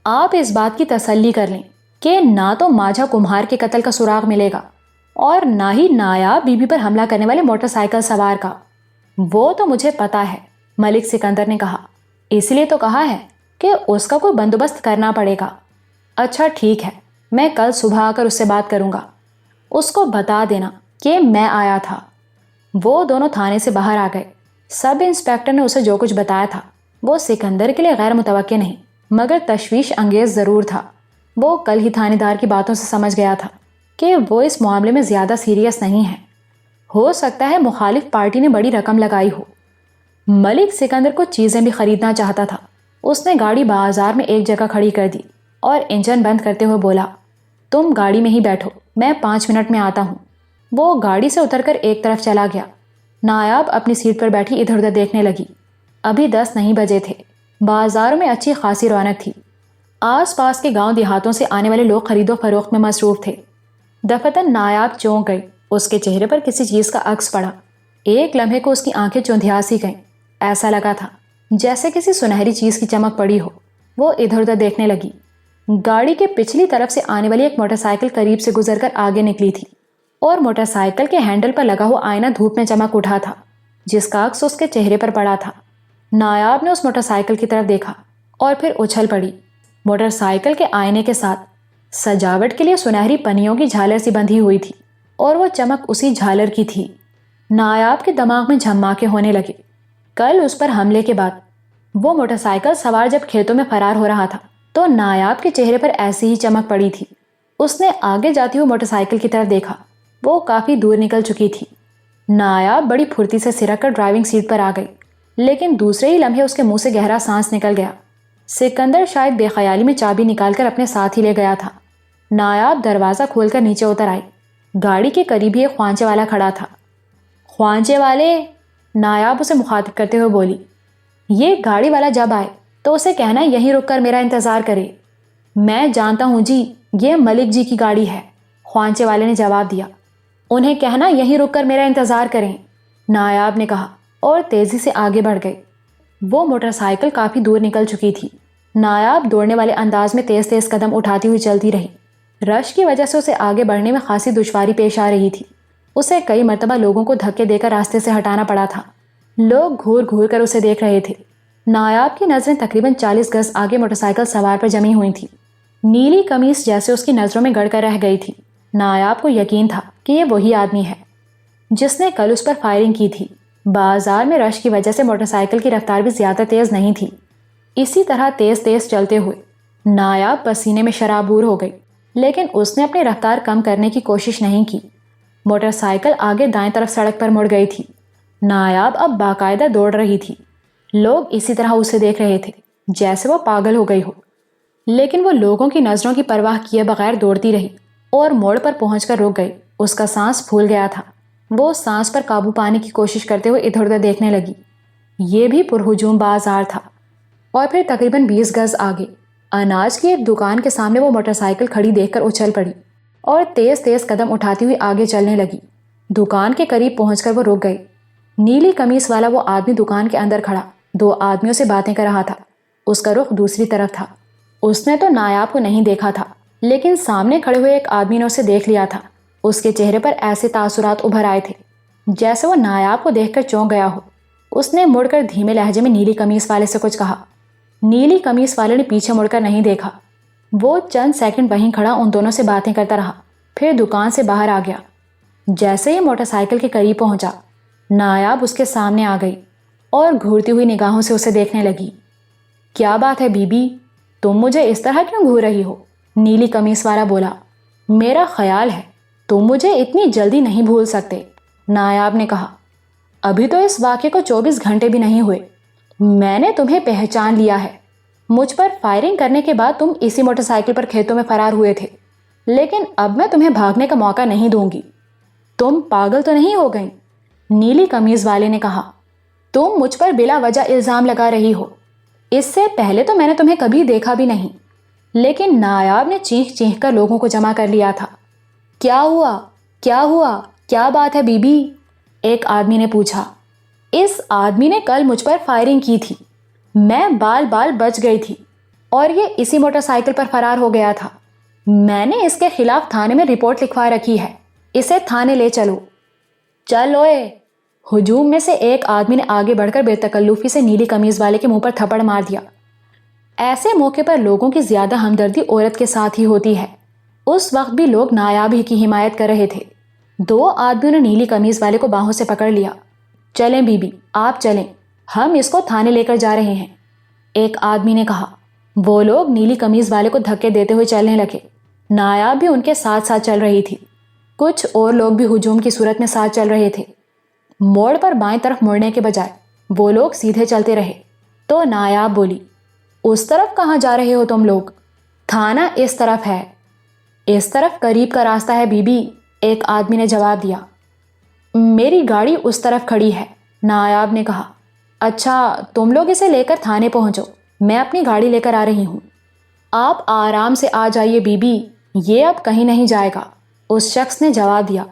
آپ اس بات کی تسلی کر لیں کہ نہ تو ماجھا کمہار کے قتل کا سراغ ملے گا اور نہ ہی نایاب بی بی پر حملہ کرنے والے موٹر سائیکل سوار کا۔ وہ تو مجھے پتا ہے، ملک سکندر نے کہا، اس لیے تو کہا ہے کہ اس کا کوئی بندوبست کرنا پڑے گا۔ اچھا ٹھیک ہے، میں کل صبح آ کر اس سے بات کروں گا، اس کو بتا دینا کہ میں آیا تھا۔ وہ دونوں تھانے سے باہر آ گئے۔ سب انسپیکٹر نے اسے جو کچھ بتایا تھا وہ سکندر کے لیے غیر متوقع نہیں مگر تشویش انگیز ضرور تھا۔ وہ کل ہی تھانے دار کی باتوں سے سمجھ گیا تھا کہ وہ اس معاملے میں زیادہ سیریس نہیں ہے۔ ہو سکتا ہے مخالف پارٹی نے بڑی رقم لگائی ہو۔ ملک سکندر کو چیزیں بھی خریدنا چاہتا تھا۔ اس نے گاڑی بازار میں ایک جگہ کھڑی کر دی اور انجن بند کرتے ہوئے بولا، تم گاڑی میں ہی بیٹھو، میں 5 منٹ میں آتا ہوں۔ وہ گاڑی سے اتر کر ایک طرف چلا گیا۔ نایاب اپنی سیٹ پر بیٹھی ادھر ادھر دیکھنے لگی۔ ابھی 10 نہیں بجے تھے۔ بازاروں میں اچھی خاصی رونق تھی۔ آس پاس کے گاؤں دیہاتوں سے آنے والے لوگ خرید و فروخت میں مصروف تھے۔ دفتن نایاب چونک گئی۔ اس کے چہرے پر کسی چیز کا عکس پڑا۔ ایک لمحے کو اس کی آنکھیں چوندھیا سی گئیں۔ ایسا لگا تھا جیسے کسی سنہری چیز کی چمک پڑی ہو۔ وہ ادھر ادھر دیکھنے لگی۔ گاڑی کے پچھلی طرف سے آنے والی ایک موٹر سائیکل قریب سے گزر کر آگے نکلی تھی، اور موٹر سائیکل کے ہینڈل پر لگا ہوا آئینہ دھوپ میں چمک اٹھا تھا جس کا عکس اس کے چہرے پر پڑا تھا۔ نایاب نے اس موٹر سائیکل کی طرف دیکھا اور پھر اچھل پڑی۔ موٹر سائیکل کے آئینے کے ساتھ سجاوٹ کے لیے سنہری پنیوں کی جھالر سی بندھی ہوئی تھی، اور وہ چمک اسی جھالر کی تھی۔ نایاب کے دماغ میں جھماکے ہونے لگے۔ کل اس پر حملے کے بعد وہ موٹر سائیکل سوار جب کھیتوں میں فرار ہو رہا تھا تو نایاب کے چہرے پر ایسی ہی چمک پڑی تھی۔ اس نے آگے جاتی ہوئی موٹر سائیکل کی طرف دیکھا۔ وہ کافی دور نکل چکی تھی۔ نایاب بڑی پھرتی سے سرک کر ڈرائیونگ سیٹ پر آ گئی۔ لیکن دوسرے ہی لمحے اس کے منہ سے گہرا سانس نکل گیا۔ سکندر شاید بے خیالی میں چابی نکال کر اپنے ساتھ ہی لے گیا تھا۔ نایاب دروازہ کھول کر نیچے اتر آئی۔ گاڑی کے قریب ہی ایک خوانچے والا کھڑا تھا۔ خوانچے والے، نایاب اسے مخاطب کرتے ہوئے بولی۔ یہ گاڑی والا جب آئے تو اسے کہنا یہیں رک کر میرا انتظار کرے۔ میں جانتا ہوں جی، یہ ملک جی کی گاڑی ہے، خوانچے والے نے جواب دیا۔ انہیں کہنا یہیں رک کر میرا انتظار کریں، نایاب نے کہا اور تیزی سے آگے بڑھ گئی۔ وہ موٹر سائیکل کافی دور نکل چکی تھی۔ نایاب دوڑنے والے انداز میں تیز تیز قدم اٹھاتی ہوئی چلتی رہی۔ رش کی وجہ سے اسے آگے بڑھنے میں خاصی دشواری پیش آ رہی تھی۔ اسے کئی مرتبہ لوگوں کو دھکے دے کر راستے سے ہٹانا پڑا تھا۔ لوگ گھور گھور کر اسے دیکھ رہے تھے۔ نایاب کی نظریں تقریباً 40 گز آگے موٹر سائیکل سوار پر جمی ہوئی تھیں۔ نیلی قمیص جیسے اس کی نظروں میں گڑ کر رہ گئی تھی۔ نایاب کو یقین تھا کہ یہ وہی آدمی ہے جس نے کل اس پر فائرنگ کی تھی۔ بازار میں رش کی وجہ سے موٹر سائیکل کی رفتار بھی زیادہ تیز نہیں تھی۔ اسی طرح تیز تیز چلتے ہوئے نایاب پسینے میں شرابور ہو گئی، لیکن اس نے اپنی رفتار کم کرنے کی کوشش نہیں کی۔ موٹر سائیکل آگے دائیں طرف سڑک پر مڑ گئی تھی۔ نایاب اب باقاعدہ دوڑ رہی تھی۔ لوگ اسی طرح اسے دیکھ رہے تھے جیسے وہ پاگل ہو گئی ہو، لیکن وہ لوگوں کی نظروں کی پرواہ کیے بغیر دوڑتی رہی اور موڑ پر پہنچ کر رک گئی۔ اس کا سانس پھول گیا تھا۔ وہ سانس پر قابو پانے کی کوشش کرتے ہوئے ادھر ادھر دیکھنے لگی۔ یہ بھی پرہجوم بازار تھا۔ اور پھر تقریباً 20 گز آگے اناج کی ایک دکان کے سامنے وہ موٹر سائیکل کھڑی دیکھ کر اچھل پڑی اور تیز تیز قدم اٹھاتی ہوئی آگے چلنے لگی۔ دکان کے قریب پہنچ کر وہ رک گئی۔ نیلی قمیص والا وہ آدمی دکان کے اندر کھڑا 2 آدمیوں سے باتیں کر رہا تھا۔ اس کا رخ دوسری طرف تھا۔ اس نے تو نایاب کو نہیں دیکھا تھا، لیکن سامنے کھڑے ہوئے ایک آدمی نے اسے دیکھ لیا تھا۔ اس کے چہرے پر ایسے تاثرات ابھر آئے تھے جیسے وہ نایاب کو دیکھ کر چونک گیا ہو۔ اس نے مڑ کر دھیمے لہجے میں نیلی قمیص والے سے کچھ کہا۔ نیلی قمیص والے نے پیچھے مڑ کر نہیں دیکھا۔ وہ چند سیکنڈ وہیں کھڑا ان دونوں سے باتیں کرتا رہا، پھر دکان سے باہر آ گیا۔ جیسے ہی موٹر سائیکل کے قریب پہنچا، نایاب اس کے سامنے آ گئی اور گھورتی ہوئی نگاہوں سے اسے دیکھنے لگی۔ کیا بات ہے بی بی، تم مجھے اس طرح کیوں گھور رہی ہو؟ نیلی قمیص والا بولا۔ میرا خیال ہے تم مجھے اتنی جلدی نہیں بھول سکتے، نایاب نے کہا۔ ابھی تو اس واقعے کو 24 گھنٹے بھی نہیں ہوئے۔ میں نے تمہیں پہچان لیا ہے۔ مجھ پر فائرنگ کرنے کے بعد تم اسی موٹر سائیکل پر کھیتوں میں فرار ہوئے تھے، لیکن اب میں تمہیں بھاگنے کا موقع نہیں دوں گی۔ تم پاگل تو نہیں ہو گئی؟ نیلی قمیض والے نے کہا۔ تم مجھ پر بلا وجہ الزام لگا رہی ہو۔ اس سے پہلے تو میں نے تمہیں کبھی دیکھا بھی نہیں۔ لیکن نایاب نے چیخ چیخ کر لوگوں کو جمع کر لیا تھا۔ کیا ہوا؟ کیا ہوا؟ کیا بات ہے بی بی؟ ایک آدمی نے پوچھا۔ اس آدمی نے کل مجھ پر فائرنگ کی تھی۔ میں بال بال بچ گئی تھی اور یہ اسی موٹر سائیکل پر فرار ہو گیا تھا۔ میں نے اس کے خلاف تھانے میں رپورٹ لکھوا رکھی ہے۔ اسے تھانے لے چلو۔ چل اوئے! ہجوم میں سے ایک آدمی نے آگے بڑھ کر بے تکلفی سے نیلی قمیض والے کے منہ پر تھپڑ مار دیا۔ ایسے موقع پر لوگوں کی زیادہ ہمدردی عورت کے ساتھ ہی ہوتی ہے۔ اس وقت بھی لوگ نایاب ہی کی حمایت کر رہے تھے۔ 2 آدمیوں نے نیلی قمیض والے کو باہوں سے پکڑ لیا۔ چلیں بی بی، آپ چلیں، ہم اس کو تھانے لے کر جا رہے ہیں، ایک آدمی نے کہا۔ وہ لوگ نیلی قمیض والے کو دھکے دیتے ہوئے چلنے لگے۔ نایاب بھی ان کے ساتھ ساتھ چل رہی تھی۔ کچھ اور لوگ بھی ہجوم کی صورت میں ساتھ چل رہے تھے۔ موڑ پر بائیں طرف مڑنے کے بجائے وہ لوگ سیدھے چلتے رہے تو نایاب بولی، اس طرف کہاں جا رہے ہو تم لوگ؟ تھانہ اس طرف ہے۔ اس طرف قریب کا راستہ ہے بی بی، ایک آدمی نے جواب دیا۔ میری گاڑی اس طرف کھڑی ہے، نایاب نے کہا۔ اچھا، تم لوگ اسے لے کر تھانے پہنچو، میں اپنی گاڑی لے کر آ رہی ہوں۔ آپ آرام سے آ جائیے بی بی، یہ اب کہیں نہیں جائے گا، اس شخص نے جواب دیا۔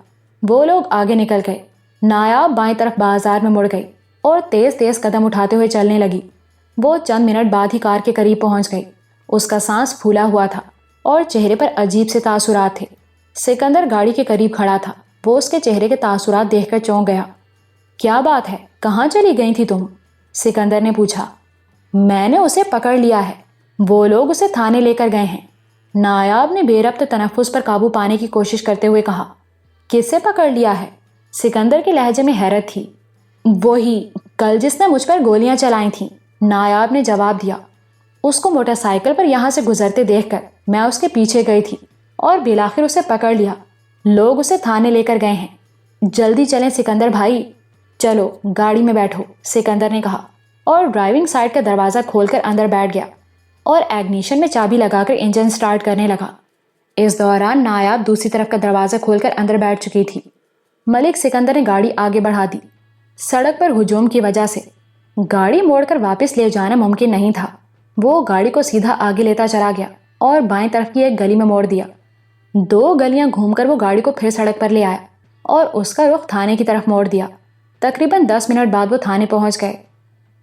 وہ لوگ آگے نکل گئے۔ نایاب بائیں طرف بازار میں مڑ گئی اور تیز تیز قدم اٹھاتے ہوئے چلنے لگی۔ وہ چند منٹ بعد ہی کار کے قریب پہنچ گئی۔ اس کا سانس پھولا ہوا تھا اور چہرے پر عجیب سے تاثرات تھے۔ سکندر گاڑی کے قریب کھڑا تھا۔ وہ اس کے چہرے کے تاثرات دیکھ کر چونک گیا۔ کیا بات ہے، کہاں چلی گئی تھی تم؟ سکندر نے پوچھا۔ میں نے اسے پکڑ لیا ہے، وہ لوگ اسے تھانے لے کر گئے ہیں، نایاب نے بے ربط تنفس پر قابو پانے کی کوشش کرتے ہوئے کہا۔ کس سے پکڑ لیا ہے؟ سکندر کے لہجے میں حیرت تھی۔ وہی کل جس نے مجھ پر گولیاں چلائی تھیں، نایاب نے جواب دیا۔ اس کو موٹر سائیکل پر یہاں سے گزرتے دیکھ کر میں اس کے پیچھے گئی تھی اور بالآخر اسے پکڑ لیا۔ لوگ اسے تھانے لے کر گئے ہیں۔ جلدی چلیں سکندر بھائی۔ چلو گاڑی میں بیٹھو، سکندر نے کہا اور ڈرائیونگ سائڈ کا دروازہ کھول کر اندر بیٹھ گیا اور ایگنیشن میں چابی لگا کر انجن سٹارٹ کرنے لگا۔ اس دوران نایاب دوسری طرف کا دروازہ کھول کر اندر بیٹھ چکی تھی۔ ملک سکندر نے گاڑی آگے بڑھا دی۔ سڑک پر ہجوم کی وجہ سے گاڑی موڑ کر واپس لے جانا ممکن نہیں تھا۔ وہ گاڑی کو سیدھا آگے لیتا چلا گیا اور بائیں طرف کی ایک گلی میں موڑ دیا۔ 2 گلیاں گھوم کر وہ گاڑی کو پھر سڑک پر لے آیا اور اس کا رخ تھانے کی طرف موڑ دیا۔ تقریباً 10 منٹ بعد وہ تھانے پہنچ گئے۔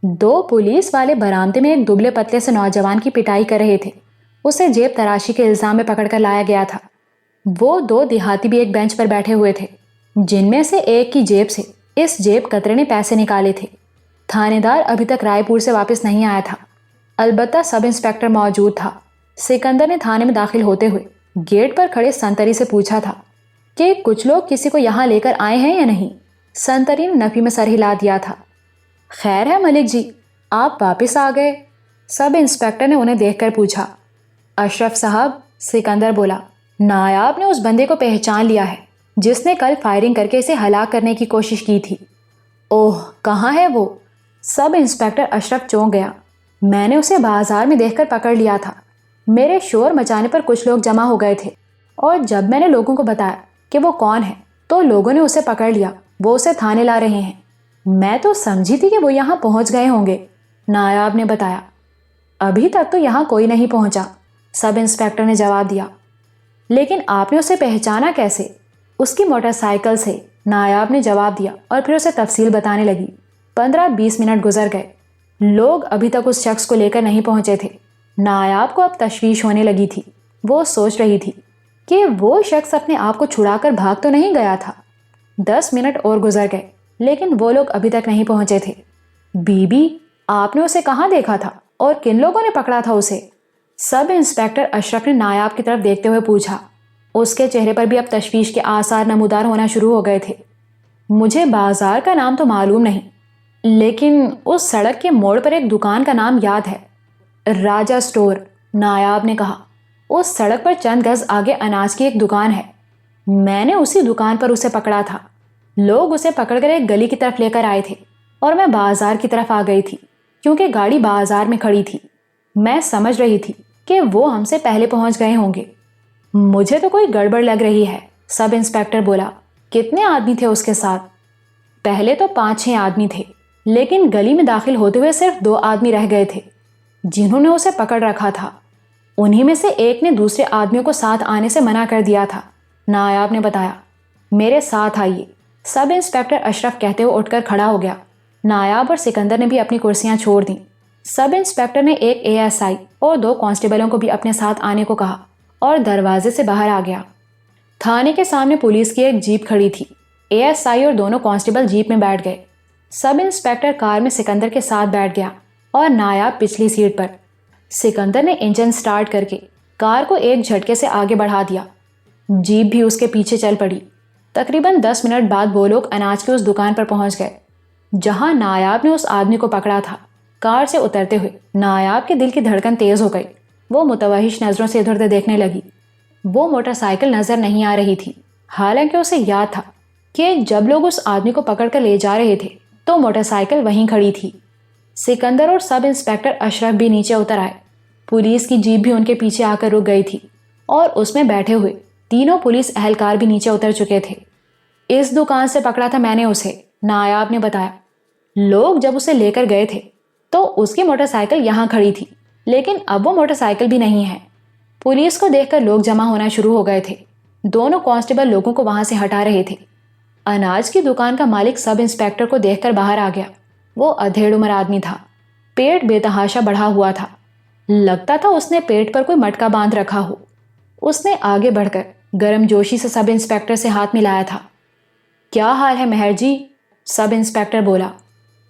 2 پولیس والے برآمدے میں ایک دبلے پتلے سے نوجوان کی پٹائی کر رہے تھے۔ اسے جیب تراشی کے الزام میں پکڑ کر لایا گیا تھا۔ وہ 2 دیہاتی بھی ایک بینچ پر بیٹھے ہوئے تھے، جن میں سے ایک کی جیب سے اس جیب کترے نے پیسے نکالے تھے۔ تھانے دار ابھی تک رائے پور سے واپس نہیں آیا تھا، البتہ سب انسپیکٹر موجود تھا۔ سکندر نے تھانے میں داخل ہوتے ہوئے گیٹ پر کھڑے سنتری سے پوچھا تھا کہ کچھ لوگ کسی کو یہاں لے کر آئے ہیں یا نہیں۔ سنتری نے نفی میں سر ہلا دیا تھا۔ خیر ہے ملک جی، آپ واپس آ گئے؟ سب انسپیکٹر نے انہیں دیکھ کر پوچھا۔ اشرف صاحب، سکندر بولا، نایاب نے اس بندے کو پہچان لیا ہے جس نے کل فائرنگ کر کے اسے ہلاک کرنے کی کوشش کی تھی۔ اوہ، کہاں ہے وہ؟ سب انسپیکٹر اشرف چونک گیا۔ میں نے اسے بازار میں دیکھ کر پکڑ لیا تھا۔ میرے شور مچانے پر کچھ لوگ جمع ہو گئے تھے اور جب میں نے لوگوں کو بتایا کہ وہ کون ہے تو لوگوں نے اسے پکڑ لیا۔ وہ اسے تھانے لا رہے ہیں۔ میں تو سمجھی تھی کہ وہ یہاں پہنچ گئے ہوں گے، نایاب نے بتایا۔ ابھی تک تو یہاں کوئی نہیں پہنچا، سب انسپیکٹر نے جواب دیا۔ لیکن آپ نے اسے پہچانا کیسے؟ اس کی موٹر سائیکل سے، نایاب نے جواب دیا اور پھر اسے تفصیل بتانے لگی۔ 15-20 منٹ گزر گئے۔ لوگ ابھی تک اس شخص کو لے کر نہیں پہنچے تھے۔ نایاب کو اب تشویش ہونے لگی تھی۔ وہ سوچ رہی تھی کہ وہ شخص اپنے آپ کو چھڑا کر بھاگ تو نہیں گیا تھا۔ 10 منٹ اور گزر گئے لیکن وہ لوگ ابھی تک نہیں پہنچے تھے۔ بی بی، آپ نے اسے کہاں دیکھا تھا اور کن لوگوں نے پکڑا تھا اسے؟ سب انسپیکٹر اشرف نے نایاب کی طرف دیکھتے ہوئے پوچھا۔ اس کے چہرے پر بھی اب تشویش کے آثار نمودار ہونا شروع ہو گئے تھے۔ مجھے بازار کا نام تو معلوم نہیں، لیکن اس سڑک کے موڑ پر ایک دکان کا نام یاد ہے، راجہ سٹور، نایاب نے کہا۔ اس سڑک پر چند گز آگے اناج کی ایک دکان ہے۔ میں نے اسی دکان پر اسے پکڑا تھا۔ لوگ اسے پکڑ کر ایک گلی کی طرف لے کر آئے تھے اور میں بازار کی طرف آ گئی تھی کیونکہ گاڑی بازار میں کھڑی تھی۔ میں سمجھ رہی تھی کہ وہ ہم سے پہلے پہنچ گئے ہوں گے۔ مجھے تو کوئی گڑبڑ لگ رہی ہے، سب انسپیکٹر بولا۔ کتنے آدمی تھے اس کے ساتھ؟ پہلے تو 5-6 آدمی تھے، لیکن گلی میں داخل ہوتے ہوئے صرف 2 آدمی رہ گئے تھے جنہوں نے اسے پکڑ رکھا تھا۔ انہی میں سے ایک نے دوسرے آدمیوں کو ساتھ آنے سے منع کر دیا تھا، نایاب نے بتایا۔ میرے ساتھ آئیے، سب انسپیکٹر اشرف کہتے ہوئے اٹھ کر کھڑا ہو گیا۔ نایاب اور سکندر نے بھی اپنی کرسیاں چھوڑ دیں۔ سب انسپیکٹر نے ایک ASI اور 2 کانسٹیبلوں کو بھی اپنے ساتھ آنے کو کہا اور دروازے سے باہر آ گیا۔ تھانے کے سامنے پولیس کی ایک جیپ کھڑی تھی۔ ASI اور دونوں کانسٹیبل جیپ میں بیٹھ گئے۔ سب انسپیکٹر کار میں سکندر کے ساتھ بیٹھ گیا اور نایاب پچھلی سیٹ پر۔ سکندر نے انجن سٹارٹ کر کے کار کو ایک جھٹکے سے آگے بڑھا دیا۔ جیپ بھی اس کے پیچھے چل پڑی۔ تقریباً 10 منٹ بعد وہ لوگ اناج کی اس دکان پر پہنچ گئے جہاں نایاب نے اس آدمی کو پکڑا تھا۔ کار سے اترتے ہوئے نایاب کے دل کی دھڑکن تیز ہو گئی۔ وہ متوحش نظروں سے ادھر ادھر دیکھنے لگی۔ وہ موٹر سائیکل نظر نہیں آ رہی تھی، حالانکہ اسے یاد تھا کہ جب لوگ اس آدمی کو پکڑ کر لے جا رہے تھے تو موٹر سائیکل وہیں کھڑی تھی۔ سکندر اور سب انسپیکٹر اشرف بھی نیچے اتر آئے۔ پولیس کی جیپ بھی ان کے پیچھے آ کر رک گئی تھی اور اس میں بیٹھے ہوئے تینوں پولیس اہلکار بھی نیچے اتر چکے تھے۔ اس دکان سے پکڑا تھا میں نے اسے، نایاب نے بتایا۔ لوگ جب اسے لے کر گئے تھے تو اس کی موٹر سائیکل یہاں کھڑی تھی، لیکن اب وہ موٹر سائیکل بھی نہیں ہے۔ پولیس کو دیکھ کر لوگ جمع ہونا شروع ہو گئے تھے۔ دونوں کانسٹیبل لوگوں کو وہاں سے ہٹا رہے تھے۔ اناج کی دکان کا مالک سب انسپیکٹر کو دیکھ کر باہر آ گیا۔ وہ ادھیڑ عمر آدمی تھا، پیٹ بے تحاشا بڑھا ہوا تھا۔ لگتا تھا اس نے پیٹ پر کوئی مٹکا باندھ رکھا ہو۔ اس نے آگے بڑھ کر گرم جوشی سے سب انسپیکٹر سے ہاتھ ملایا تھا۔ کیا حال ہے مہر جی؟ سب انسپیکٹر بولا۔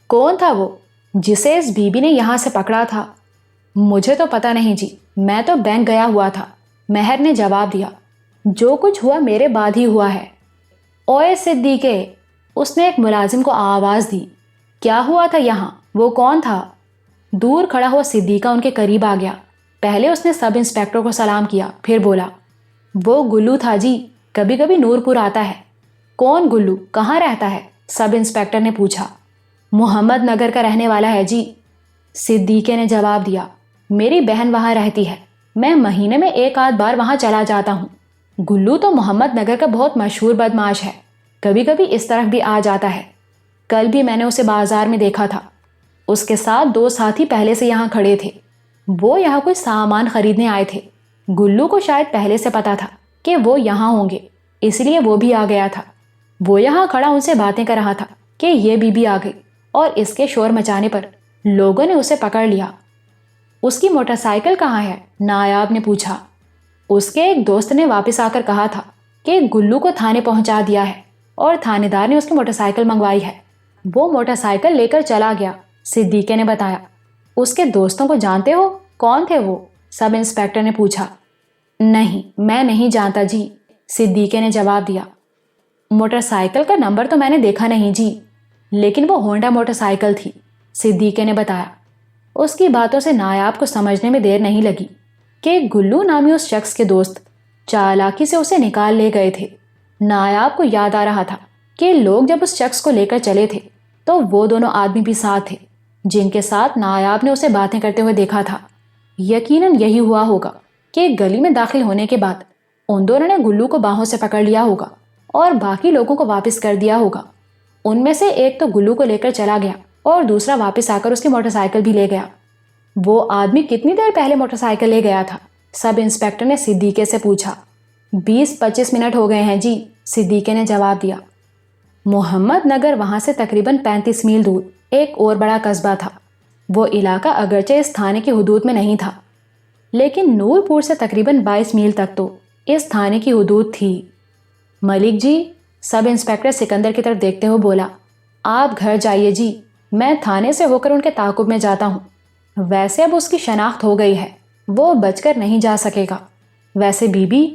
کون تھا وہ جسے اس بی بی نے یہاں سے پکڑا تھا؟ مجھے تو پتہ نہیں جی، میں تو بینک گیا ہوا تھا، مہر نے جواب دیا۔ جو کچھ ہوا میرے بعد ہی ہوا ہے۔ اوئے صدیقے، اس نے ایک ملازم کو آواز دی۔ کیا ہوا تھا یہاں؟ وہ کون تھا؟ دور کھڑا ہوا صدیقہ ان کے قریب آ گیا۔ پہلے اس نے سب انسپیکٹر کو سلام کیا، پھر بولا، وہ گلو تھا جی، کبھی کبھی نور پور آتا ہے۔ کون گلو؟ کہاں رہتا ہے؟ سب انسپیکٹر نے پوچھا۔ محمد نگر کا رہنے والا ہے جی، صدیقے نے جواب دیا۔ میری بہن وہاں رہتی ہے، میں مہینے میں 1 آدھ بار وہاں چلا جاتا ہوں۔ گلو تو محمد نگر کا بہت مشہور بدمعاش ہے، کبھی کبھی اس طرف بھی آ جاتا ہے۔ کل بھی میں نے اسے بازار میں دیکھا تھا، اس کے ساتھ 2 ساتھی پہلے سے یہاں کھڑے تھے۔ وہ یہاں کوئی سامان خریدنے آئے تھے۔ گلو کو شاید پہلے سے پتا تھا کہ وہ یہاں ہوں گے، اس لیے وہ بھی آ گیا تھا۔ وہ یہاں کھڑا ان سے باتیں کر رہا تھا کہ یہ بی آ گئی، اور اس کے شور مچانے پر لوگوں نے اسے پکڑ لیا۔ اس کی موٹر سائیکل کہاں ہے؟ نایاب نے پوچھا۔ اس کے ایک دوست نے واپس آ کر کہا تھا کہ گلو کو تھانے پہنچا دیا ہے اور تھانے دار نے اس کی موٹر سائیکل منگوائی ہے۔ وہ موٹر سائیکل لے کر چلا گیا، صدیقے نے بتایا۔ اس کے دوستوں کو جانتے ہو؟ کون تھے وہ؟ سب انسپیکٹر نے پوچھا۔ نہیں، میں نہیں جانتا جی، صدیقے نے جواب دیا۔ موٹر سائیکل کا نمبر تو میں نے دیکھا نہیں جی، لیکن وہ ہونڈا موٹر سائیکل تھی، صدیقے نے بتایا۔ اس کی باتوں سے نایاب کو سمجھنے میں دیر نہیں لگی کہ گلو نامی اس شخص کے دوست چالاکی سے اسے نکال لے گئے تھے۔ نایاب کو یاد آ رہا تھا کہ لوگ جب اس شخص کو لے کر چلے تھے تو وہ دونوں آدمی بھی ساتھ تھے جن کے ساتھ نایاب نے اسے باتیں کرتے ہوئے دیکھا تھا۔ یقیناً یہی ہوا ہوگا کہ گلی میں داخل ہونے کے بعد ان دونوں نے گلو کو باہوں سے پکڑ لیا ہوگا اور باقی لوگوں کو واپس کر دیا ہوگا۔ ان میں سے ایک تو گلو کو لے کر چلا گیا اور دوسرا واپس آ کر اس کی موٹر سائیکل بھی لے گیا۔ وہ آدمی کتنی دیر پہلے موٹر سائیکل لے گیا تھا؟ سب انسپیکٹر نے صدیقے سے پوچھا۔ 20-25 منٹ ہو گئے ہیں جی، صدیقے نے جواب دیا۔ محمد نگر وہاں سے تقریباً 35 میل دور ایک اور بڑا قصبہ تھا۔ وہ علاقہ اگرچہ اس تھانے کی حدود میں نہیں تھا، لیکن نور پور سے تقریباً 22 میل تک تو اس تھانے کی حدود تھی۔ ملک جی، سب انسپیکٹر سکندر کی طرف دیکھتے ہوئے بولا، آپ گھر جائیے جی، میں تھانے سے ہو کر ان کے تعاقب میں جاتا ہوں۔ ویسے اب اس کی شناخت ہو گئی ہے، وہ بچ کر نہیں جا سکے گا۔ ویسے بی بی،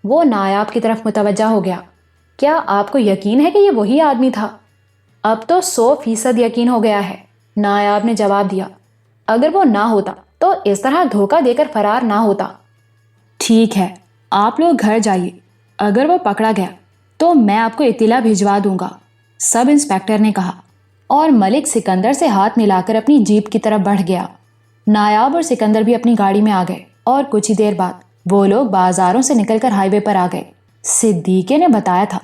وہ نایاب کی طرف متوجہ ہو گیا، کیا آپ کو یقین ہے کہ یہ وہی آدمی تھا؟ اب تو 100% یقین ہو گیا ہے، نایاب نے جواب دیا۔ اگر وہ نہ ہوتا تو اس طرح دھوکہ دے کر فرار نہ ہوتا۔ ٹھیک ہے، آپ لوگ گھر جائیے، اگر وہ پکڑا گیا تو میں آپ کو اطلاع بھجوا دوں گا، سب انسپیکٹر نے کہا، اور ملک سکندر سے ہاتھ ملا کر اپنی جیپ کی طرف بڑھ گیا۔ نایاب اور سکندر بھی اپنی گاڑی میں آ گئے اور کچھ ہی دیر بعد وہ لوگ بازاروں سے نکل کر ہائی وے پر آ گئے۔ صدیقے نے بتایا تھا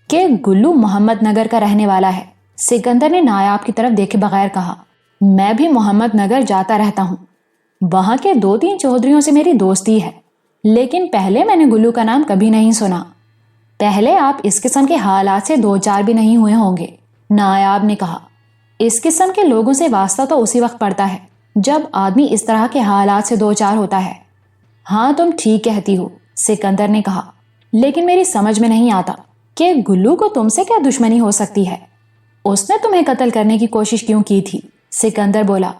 کہ گلو محمد نگر کا رہنے والا ہے، سکندر نے نایاب کی طرف دیکھے بغیر کہا۔ میں بھی محمد نگر جاتا رہتا ہوں، وہاں کے 2-3 چودھریوں سے میری دوستی ہے، لیکن پہلے میں نے گلو کا نام کبھی نہیں سنا۔ پہلے آپ اس قسم کے حالات سے 2-4 بھی نہیں ہوئے ہوں گے، نایاب نے کہا۔ اس قسم کے لوگوں سے واسطہ تو اسی وقت پڑتا ہے جب آدمی اس طرح کے حالات سے 2-4 ہوتا ہے۔ ہاں تم ٹھیک کہتی ہو، سکندر نے کہا، لیکن میری سمجھ میں نہیں آتا کہ گلو کو تم سے کیا دشمنی ہو سکتی ہے؟ اس نے تمہیں قتل کرنے کی کوشش کیوں کی تھی؟ سکندر بولا۔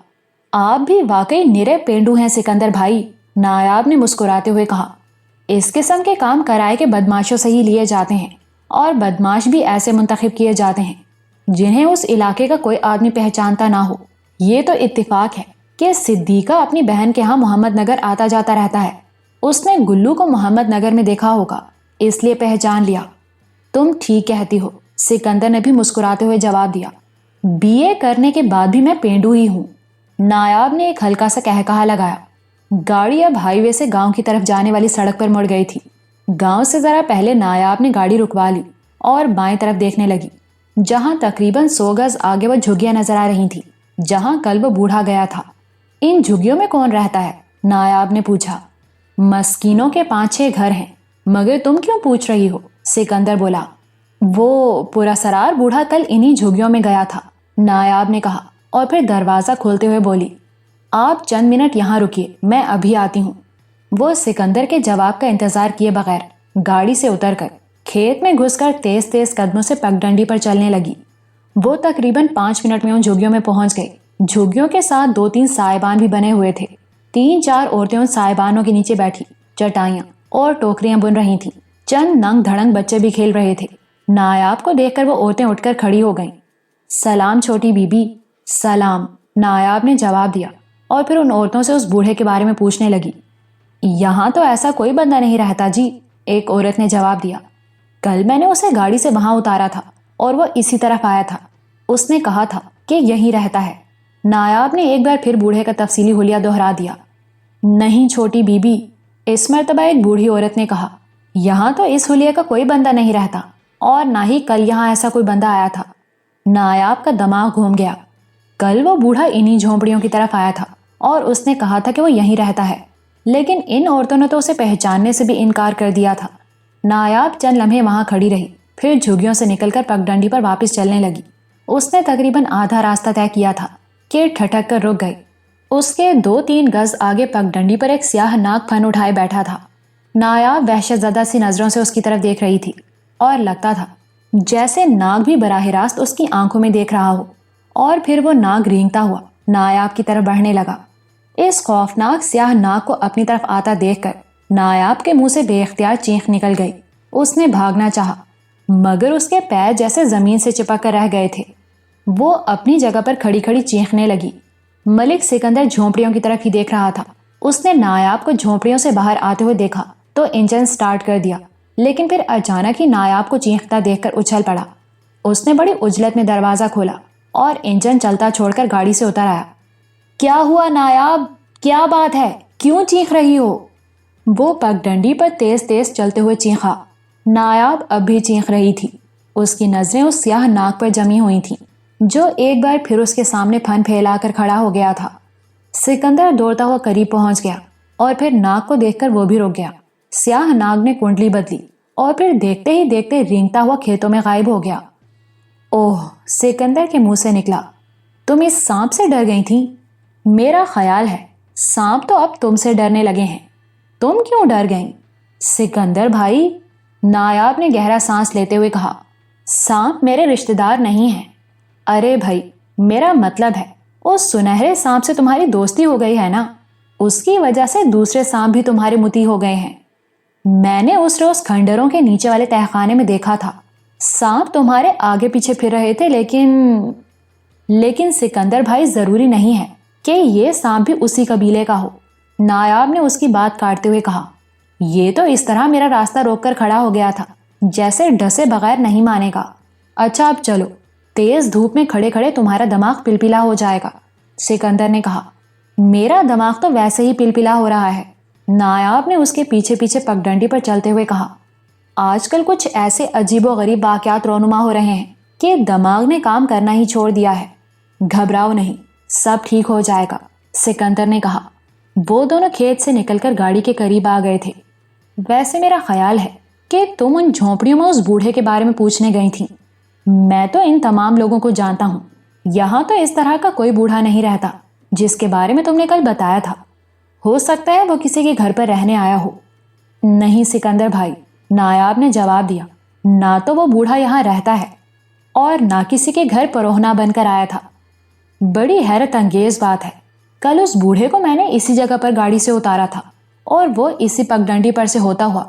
آپ بھی واقعی نرے پینڈو ہیں سکندر بھائی، نایاب نے مسکراتے ہوئے کہا۔ اس قسم کے کام کرائے کے بدماشوں سے ہی لیے جاتے ہیں، اور بدماش بھی ایسے منتخب کیے جاتے ہیں جنہیں اس علاقے کا کوئی آدمی پہچانتا نہ ہو۔ یہ تو اتفاق ہے کہ صدیقہ اپنی بہن کے ہاں محمد نگر آتا جاتا رہتا ہے۔ اس نے گلو کو محمد نگر میں دیکھا ہوگا، اس لیے پہچان لیا۔ تم ٹھیک کہتی ہو، سکندر نے بھی مسکراتے ہوئے جواب دیا۔ BA کرنے کے بعد بھی میں پینڈو ہی ہوں، نایاب نے ایک ہلکا سا کہکہا لگایا۔ گاڑی اب ہائی وے سے گاؤں کی طرف جانے والی سڑک پر مڑ گئی تھی۔ گاؤں سے ذرا پہلے نایاب نے گاڑی رکوا لی اور بائیں طرف دیکھنے لگی، جہاں تقریباً 100 گز آگے وہ جھگیاں نظر آ رہی تھی جہاں کل وہ بوڑھا گیا تھا۔ ان جھگیوں میں کون رہتا ہے؟ نایاب نے پوچھا۔ مسکینوں کے 5-6 گھر ہیں، مگر تم کیوں پوچھ رہی ہو؟ سکندر بولا۔ وہ پراسرار بوڑھا کل انہی جھگیوں میں گیا تھا، نایاب نے کہا، اور پھر دروازہ کھولتے ہوئے بولی، آپ چند منٹ یہاں رکیے، میں ابھی آتی ہوں۔ وہ سکندر کے جواب کا انتظار کیے بغیر گاڑی سے اتر کر کھیت میں گھس کر تیز تیز قدموں سے پگڈنڈی پر چلنے لگی۔ وہ تقریباً 5 منٹ میں ان جھگیوں میں پہنچ گئے۔ جھگیوں کے ساتھ 2-3 سائبان بھی بنے ہوئے تھے۔ 3-4 عورتیں ان سائبانوں کے نیچے بیٹھی چٹائیاں اور ٹوکریاں بن رہی تھیں۔ چند ننگ دھڑنگ بچے بھی کھیل رہے تھے۔ نایاب کو دیکھ کر وہ عورتیں اٹھ کر کھڑی ہو گئیں۔ سلام چھوٹی بی بی۔ سلام، نایاب نے جواب دیا، اور پھر ان عورتوں سے اس بوڑھے کے بارے میں پوچھنے لگی۔ یہاں تو ایسا کوئی بندہ نہیں رہتا جی، ایک عورت نے جواب دیا۔ کل میں نے اسے گاڑی سے وہاں اتارا تھا اور وہ اسی طرف آیا تھا۔ اس نے کہا تھا کہ یہیں رہتا ہے۔ نایاب نے ایک بار پھر بوڑھے کا تفصیلی حلیہ دہرا دیا۔ نہیں چھوٹی بی بی، اس مرتبہ ایک بوڑھی عورت نے کہا، یہاں تو اس حلیے کا کوئی بندہ نہیں رہتا، اور نہ ہی کل یہاں ایسا کوئی بندہ آیا تھا۔ نایاب کا دماغ گھوم گیا۔ کل وہ بوڑھا انہی جھونپڑیوں کی طرف آیا تھا اور اس نے کہا تھا کہ وہ یہیں رہتا ہے، لیکن ان عورتوں نے تو اسے پہچاننے سے بھی انکار کر دیا تھا۔ نایاب چند لمحے وہاں کھڑی رہی، پھر جھگیوں سے نکل کر پگڈنڈی پر واپس چلنے لگی۔ اس نے تقریباً آدھا راستہ طے کیا تھا کہ ٹھٹک کر رک گئی۔ اس کے 2-3 گز آگے پگڈنڈی پر ایک سیاہ ناگ پھن اٹھائے بیٹھا تھا۔ نایاب وحشت زدہ سی نظروں سے اس کی طرف دیکھ رہی تھی اور لگتا تھا جیسے ناگ بھی براہ راست اس کی آنکھوں میں دیکھ رہا ہو، اور پھر وہ ناگ رینگتا ہوا نایاب کی طرف بڑھنے لگا۔ اس خوفناک سیاہ ناگ کو اپنی طرف آتا دیکھ کر نایاب کے منہ سے بے اختیار چینخ نکل گئی۔ اس نے بھاگنا چاہا، مگر اس کے پیر جیسے زمین سے چپک کر رہ گئے تھے۔ وہ اپنی جگہ پر کھڑی کھڑی چیخنے لگی۔ ملک سکندر جھونپڑیوں کی طرف ہی دیکھ رہا تھا۔ اس نے نایاب کو جھونپڑیوں سے باہر آتے ہوئے دیکھا تو انجن سٹارٹ کر دیا، لیکن پھر اچانک ہی نایاب کو چیختا دیکھ کر اچھل پڑا۔ اس نے بڑی عجلت میں دروازہ کھولا اور انجن چلتا چھوڑ کر گاڑی سے اتر آیا۔ کیا ہوا نایاب؟ کیا بات ہے؟ کیوں چیخ رہی ہو؟ وہ پگڈنڈی پر تیز تیز چلتے ہوئے چیخا۔ نایاب اب بھی چیخ رہی تھی۔ اس کی نظریں اس سیاہ ناگ پر جمی ہوئی تھیں جو ایک بار پھر اس کے سامنے پھن پھیلا کر کھڑا ہو گیا تھا۔ سکندر دوڑتا ہوا قریب پہنچ گیا اور پھر ناگ کو دیکھ کر وہ بھی رک گیا۔ سیاہ ناگ نے کنڈلی بدلی اور پھر دیکھتے ہی دیکھتے رینگتا ہوا کھیتوں میں غائب ہو گیا۔ اوہ، سکندر کے منہ سے نکلا، تم اس سانپ سے ڈر گئی تھی؟ میرا خیال ہے سانپ تو اب تم سے ڈرنے لگے ہیں۔ تم کیوں ڈر گئیں؟ سکندر بھائی، نایاب نے گہرا سانس لیتے ہوئے کہا، سانپ میرے رشتہ دار نہیں ہیں۔ ارے بھائی، میرا مطلب ہے اس سنہرے سانپ سے تمہاری دوستی ہو گئی ہے نا، اس کی وجہ سے دوسرے سانپ بھی تمہارے متی ہو گئے ہیں۔ میں نے اس روز کھنڈروں کے نیچے والے تہخانے میں دیکھا تھا، سانپ تمہارے آگے پیچھے پھر رہے تھے، لیکن سکندر بھائی ضروری نہیں ہے کہ یہ سانپ بھی اسی قبیلے کا ہو۔ نایاب نے اس کی بات کاٹتے ہوئے کہا، یہ تو اس طرح میرا راستہ روک کر کھڑا ہو گیا تھا جیسے ڈسے بغیر نہیں مانے گا۔ اچھا اب چلو، تیز دھوپ میں کھڑے کھڑے تمہارا دماغ پلپلا ہو جائے گا۔ سکندر نے کہا، میرا دماغ تو ویسے ہی پلپلا ہو رہا ہے۔ نایاب نے اس کے پیچھے پیچھے پگڈنڈی پر چلتے ہوئے کہا، آج کل کچھ ایسے عجیب و غریب واقعات رونما ہو رہے ہیں کہ دماغ نے کام کرنا ہی چھوڑ دیا ہے۔ گھبراؤ نہیں، سب ٹھیک ہو جائے گا، سکندر نے کہا۔ وہ دونوں کھیت سے نکل کر گاڑی کے قریب آ گئے تھے۔ ویسے میرا خیال ہے کہ تم ان جھونپڑیوں میں اس بوڑھے کے بارے میں پوچھنے گئی تھیں۔ میں تو ان تمام لوگوں کو جانتا ہوں، یہاں تو اس طرح کا کوئی بوڑھا نہیں رہتا جس کے بارے میں تم نے کل بتایا تھا۔ ہو سکتا ہے وہ کسی کے گھر پر رہنے آیا ہو۔ نہیں سکندر بھائی، نایاب نے جواب دیا، نہ تو وہ بوڑھا یہاں رہتا ہے اور نہ کسی کے گھر پروہنا بن کر آیا تھا۔ بڑی حیرت انگیز بات ہے، کل اس بوڑھے کو میں نے اسی جگہ پر گاڑی سے اتارا تھا اور وہ اسی پگڈنڈی پر سے ہوتا ہوا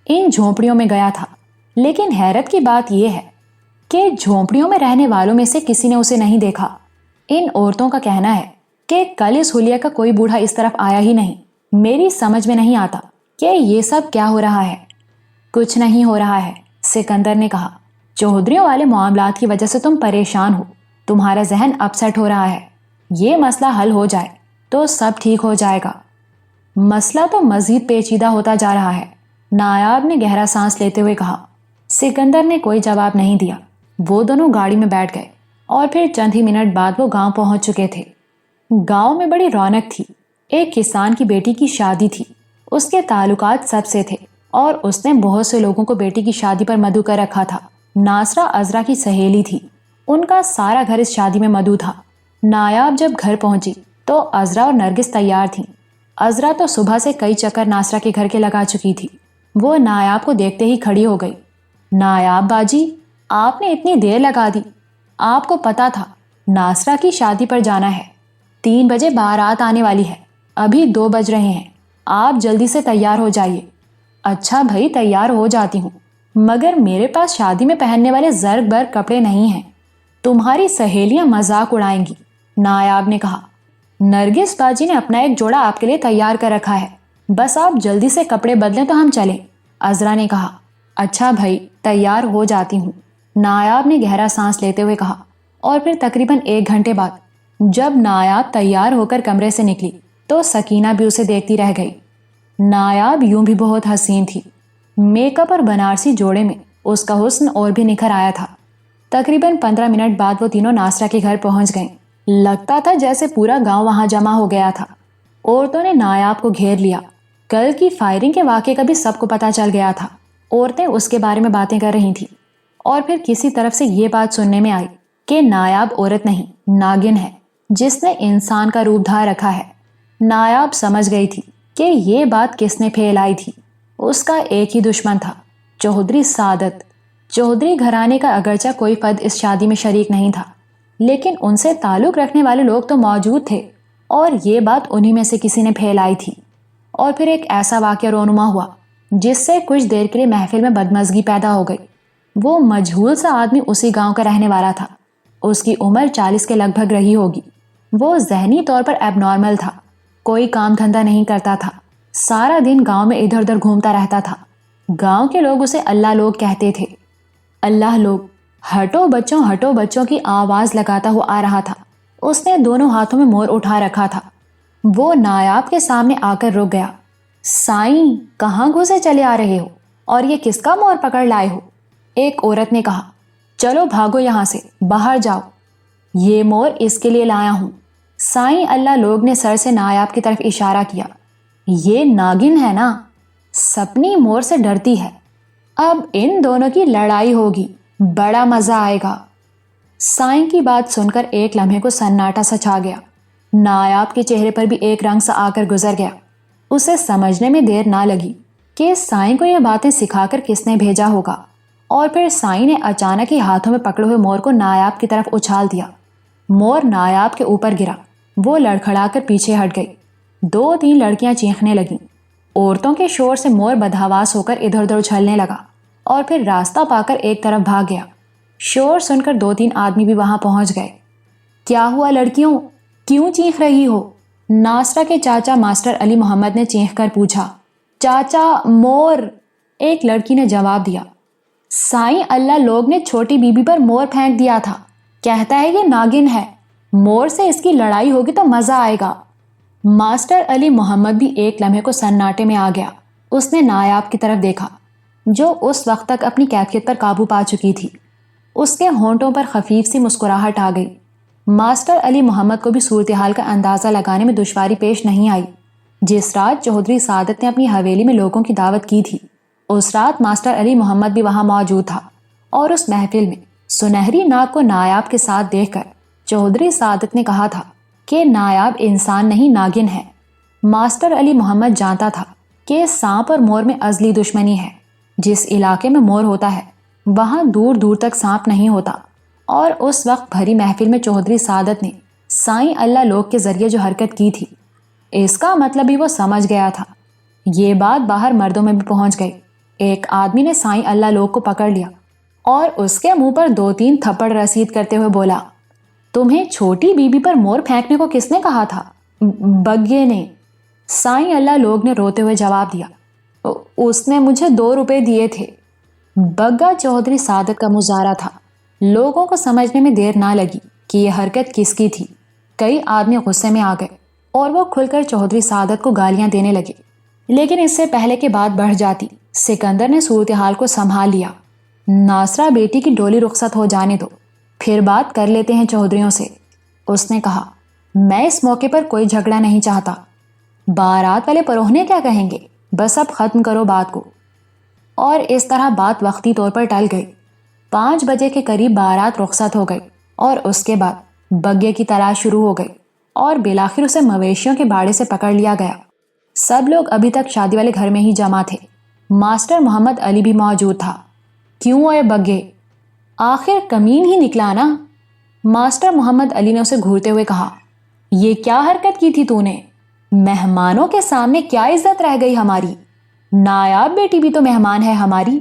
ان جھونپڑیوں میں گیا تھا، لیکن حیرت کی بات یہ ہے کہ جھونپڑیوں میں رہنے والوں میں سے کسی نے اسے نہیں دیکھا۔ ان عورتوں کا کہنا ہے کہ کل اس حلیہ کا کوئی بوڑھا اس طرف آیا ہی نہیں۔ میری سمجھ میں نہیں آتا کہ یہ سب کیا ہو رہا ہے۔ کچھ نہیں ہو رہا ہے، سکندر نے کہا۔ چودھریوں والے معاملات کی وجہ سے تم پریشان ہو، تمہارا ذہن اپسیٹ ہو رہا ہے۔ یہ مسئلہ حل ہو جائے تو سب ٹھیک ہو جائے گا۔ مسئلہ تو مزید پیچیدہ ہوتا جا رہا ہے، نایاب نے گہرا سانس لیتے ہوئے کہا۔ سکندر نے کوئی جواب نہیں دیا۔ وہ دونوں گاڑی میں بیٹھ گئے اور پھر چند ہی منٹ بعد وہ گاؤں پہنچ چکے تھے۔ گاؤں میں بڑی رونق تھی۔ ایک کسان کی بیٹی کی شادی تھی۔ اس کے تعلقات سب سے تھے اور اس نے بہت سے لوگوں کو بیٹی کی شادی پر مدعو کر رکھا تھا۔ ناصرہ عذرا کی سہیلی تھی، ان کا سارا گھر اس شادی میں مدعو تھا۔ نایاب جب گھر پہنچی تو عذرا اور نرگس تیار تھیں۔ عذرا تو صبح سے کئی چکر ناصرہ کے گھر کے لگا چکی تھی۔ وہ نایاب کو دیکھتے ہی کھڑی ہو گئی۔ نایاب باجی، آپ نے اتنی دیر لگا دی، آپ کو پتا تھا ناصرہ کی شادی پر جانا ہے، 3 بجے بارات آنے والی ہے، ابھی 2 بج رہے ہیں، آپ جلدی سے تیار ہو جائیے۔ اچھا بھائی، تیار ہو جاتی ہوں، مگر میرے پاس شادی میں پہننے والے زرگ برگ کپڑے نہیں ہیں، تمہاری سہیلیاں مذاق اڑائیں گی، نایاب نے کہا۔ نرگس باجی نے اپنا ایک جوڑا آپ کے لیے تیار کر رکھا ہے، بس آپ جلدی سے کپڑے بدلیں تو ہم چلیں، عذرا نے کہا۔ اچھا بھائی، تیار ہو جاتی ہوں، نایاب نے گہرا سانس لیتے ہوئے کہا، اور پھر تقریباً 1 گھنٹے بعد جب نایاب تیار ہو کر کمرے سے نکلی تو سکینہ بھی اسے دیکھتی رہ گئی۔ نایاب یوں بھی بہت حسین تھی، میک اپ اور بنارسی جوڑے میں اس کا حسن اور بھی نکھر آیا تھا۔ تقریباً 15 منٹ بعد وہ تینوں ناصرہ کے گھر پہنچ گئیں۔ لگتا تھا جیسے پورا گاؤں وہاں جمع ہو گیا تھا۔ عورتوں نے نایاب کو گھیر لیا۔ کل کی فائرنگ کے واقعے کا بھی سب کو پتہ چل گیا تھا۔ عورتیں اس کے بارے میں باتیں کر رہی تھیں، اور پھر کسی طرف سے یہ بات سننے میں آئی کہ نایاب عورت نہیں، ناگن ہے جس نے انسان کا روپ دھار رکھا ہے۔ نایاب سمجھ گئی تھی کہ یہ بات کس نے پھیلائی تھی۔ اس کا ایک ہی دشمن تھا، چودھری سعادت۔ چودھری گھرانے کا اگرچہ کوئی فرد اس شادی میں شریک نہیں تھا، لیکن ان سے تعلق رکھنے والے لوگ تو موجود تھے، اور یہ بات انہی میں سے کسی نے پھیلائی تھی۔ اور پھر ایک ایسا واقعہ رونما ہوا جس سے کچھ دیر کے لیے محفل میں بدمزگی پیدا ہو گئی۔ وہ مجہول سا آدمی اسی گاؤں کا رہنے والا تھا۔ اس کی عمر 40 کے لگ بھگ رہی ہوگی۔ وہ ذہنی طور پر ایب نارمل تھا، کوئی کام دھندہ نہیں کرتا تھا، سارا دن گاؤں میں ادھر ادھر گھومتا رہتا تھا۔ گاؤں کے لوگ اسے اللہ لوگ کہتے تھے۔ اللہ لوگ، ہٹو بچوں کی آواز لگاتا ہوا آ رہا تھا۔ اس نے دونوں ہاتھوں میں مور اٹھا رکھا تھا۔ وہ نایاب کے سامنے آ کر رک گیا۔ سائیں، کہاں گھسے چلے آ رہے ہو، اور یہ کس کا مور پکڑ لائے ہو؟ ایک عورت نے کہا، چلو بھاگو یہاں سے، باہر جاؤ۔ یہ مور اس کے لیے لایا ہوں۔ سائیں اللہ لوگ نے سر سے نایاب کی طرف اشارہ کیا۔ یہ ناگن ہے نا، سپنی مور سے ڈرتی ہے۔ اب ان دونوں کی لڑائی ہوگی، بڑا مزہ آئے گا۔ سائیں کی بات سن کر ایک لمحے کو سناٹا سا چھا گیا۔ نایاب کے چہرے پر بھی ایک رنگ سا آ کر گزر گیا۔ اسے سمجھنے میں دیر نہ لگی کہ سائیں کو یہ باتیں سکھا کر کس نے بھیجا ہوگا، اور پھر سائیں نے اچانک ہی ہاتھوں میں پکڑے ہوئے مور کو نایاب کی طرف اچھال دیا۔ مور نایاب کے اوپر گرا۔ وہ لڑکھڑا کر پیچھے ہٹ گئی۔ 2-3 لڑکیاں چیخنے لگیں۔ عورتوں کے شور سے مور بدحواس ہو کر ادھر ادھر اچھلنے لگا، اور پھر راستہ پا کر ایک طرف بھاگ گیا۔ شور سن کر 2-3 آدمی بھی وہاں پہنچ گئے۔ کیا ہوا لڑکیوں، کیوں چیخ رہی ہو؟ ناصرہ کے چاچا ماسٹر علی محمد نے چیخ کر پوچھا۔ چاچا، مور، ایک لڑکی نے جواب دیا۔ سائیں اللہ لوگ نے چھوٹی بی بی پر مور پھینک دیا تھا، کہتا ہے یہ ناگن ہے، مور سے اس کی لڑائی ہوگی تو مزہ آئے گا۔ ماسٹر علی محمد بھی ایک لمحے کو سناٹے میں آ گیا۔ اس نے نایاب کی طرف دیکھا جو اس وقت تک اپنی کیفیت پر قابو پا چکی تھی۔ اس کے ہونٹوں پر خفیف سی مسکراہٹ آ گئی۔ ماسٹر علی محمد کو بھی صورتحال کا اندازہ لگانے میں دشواری پیش نہیں آئی۔ جس رات چودھری سعادت نے اپنی حویلی میں لوگوں کی دعوت کی تھی، اس رات ماسٹر علی محمد بھی وہاں موجود تھا، اور اس محفل میں سنہری ناک کو نایاب کے ساتھ دیکھ کر چودھری سعادت نے کہا تھا کہ نایاب انسان نہیں، ناگن ہے۔ ماسٹر علی محمد جانتا تھا کہ سانپ اور مور میں ازلی دشمنی ہے۔ جس علاقے میں مور ہوتا ہے وہاں دور دور تک سانپ نہیں ہوتا، اور اس وقت بھری محفل میں چودھری سعادت نے سائیں اللہ لوگ کے ذریعے جو حرکت کی تھی، اس کا مطلب بھی وہ سمجھ گیا تھا۔ یہ بات باہر مردوں میں بھی پہنچ گئی۔ ایک آدمی نے سائیں اللہ لوگ کو پکڑ لیا اور اس کے منہ پر 2-3 تھپڑ رسید کرتے ہوئے بولا، تمہیں چھوٹی بی بی پر مور پھینکنے کو کس نے کہا تھا؟ بگے نے۔ سائیں اللہ لوگ نے روتے ہوئے جواب دیا، اس نے مجھے 2 روپے دیے تھے۔ بگا چودھری سعادت کا مظاہرہ تھا۔ لوگوں کو سمجھنے میں دیر نہ لگی کہ یہ حرکت کس کی تھی۔ کئی آدمی غصے میں آ گئے اور وہ کھل کر چودھری سعادت کو گالیاں دینے لگے، لیکن اس سے پہلے کہ بات بڑھ جاتی سکندر نے صورتحال کو سنبھال لیا۔ ناصرہ بیٹی کی ڈولی رخصت ہو جانے دو، پھر بات کر لیتے ہیں چودھریوں سے۔ اس نے کہا، میں اس موقع پر کوئی جھگڑا نہیں چاہتا۔ بارات والے پروہنے کیا کہیں گے؟ بس اب ختم کرو بات کو۔ اور اس طرح بات وقتی طور پر ٹل گئی۔ 5 بجے کے قریب بارات رخصت ہو گئی، اور اس کے بعد بگے کی تلاش شروع ہو گئی، اور بالآخر اسے مویشیوں کے باڑے سے پکڑ لیا گیا۔ سب لوگ ابھی تک شادی والے گھر میں ہی جمع تھے۔ ماسٹر محمد علی بھی موجود تھا۔ کیوں اے بگے، آخر کمین ہی نکلا نا؟ ماسٹر محمد علی نے اسے گھورتے ہوئے کہا، یہ کیا حرکت کی تھی تو نے؟ مہمانوں کے سامنے کیا عزت رہ گئی ہماری؟ نایاب بیٹی بھی تو مہمان ہے ہماری،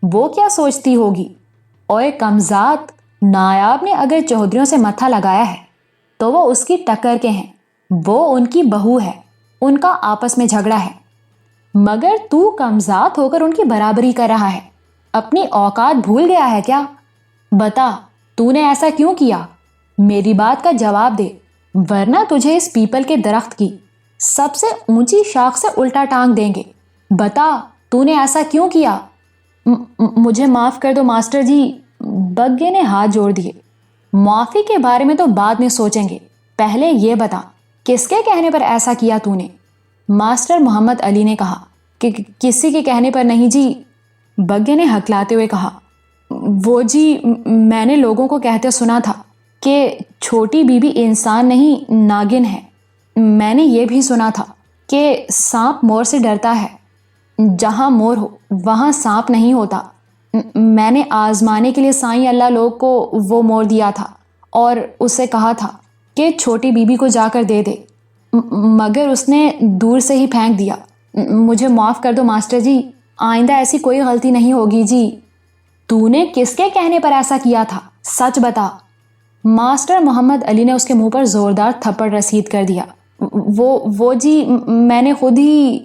وہ کیا سوچتی ہوگی؟ اوے کمزاد، نایاب نے اگر چودھریوں سے متھا لگایا ہے تو وہ اس کی ٹکر کے ہیں، وہ ان کی بہو ہے، ان کا آپس میں جھگڑا ہے، مگر تو کمزاد ہو کر ان کی برابری کر رہا ہے، اپنی اوقات بھول گیا ہے کیا؟ بتا تو نے ایسا کیوں کیا؟ میری بات کا جواب دے ورنہ تجھے اس پیپل کے درخت کی سب سے اونچی شاخ سے الٹا ٹانگ دیں گے۔ بتا تو نے ایسا کیوں کیا؟ مجھے معاف کر دو ماسٹر جی، بگے نے ہاتھ جوڑ دیے۔ معافی کے بارے میں تو بعد میں سوچیں گے، پہلے یہ بتا کس کے کہنے پر ایسا کیا تو نے؟ ماسٹر محمد علی نے کہا کہ کسی کے کہنے پر نہیں جی، بگے نے ہکلاتے ہوئے کہا۔ وہ جی میں نے لوگوں کو کہتے سنا تھا کہ چھوٹی بی بی انسان نہیں ناگن ہے۔ میں نے یہ بھی سنا تھا کہ سانپ مور سے ڈرتا ہے، جہاں مور ہو وہاں سانپ نہیں ہوتا۔ میں نے آزمانے کے لیے سائیں اللہ لوگ کو وہ مور دیا تھا اور اسے کہا تھا کہ چھوٹی بی بی کو جا کر دے دے، مگر اس نے دور سے ہی پھینک دیا۔ مجھے معاف کر دو ماسٹر جی، آئندہ ایسی کوئی غلطی نہیں ہوگی جی۔ تو نے کس کے کہنے پر ایسا کیا تھا؟ سچ بتا۔ ماسٹر محمد علی نے اس کے منہ پر زوردار تھپڑ رسید کر دیا۔ وہ جی میں نے خود ہی۔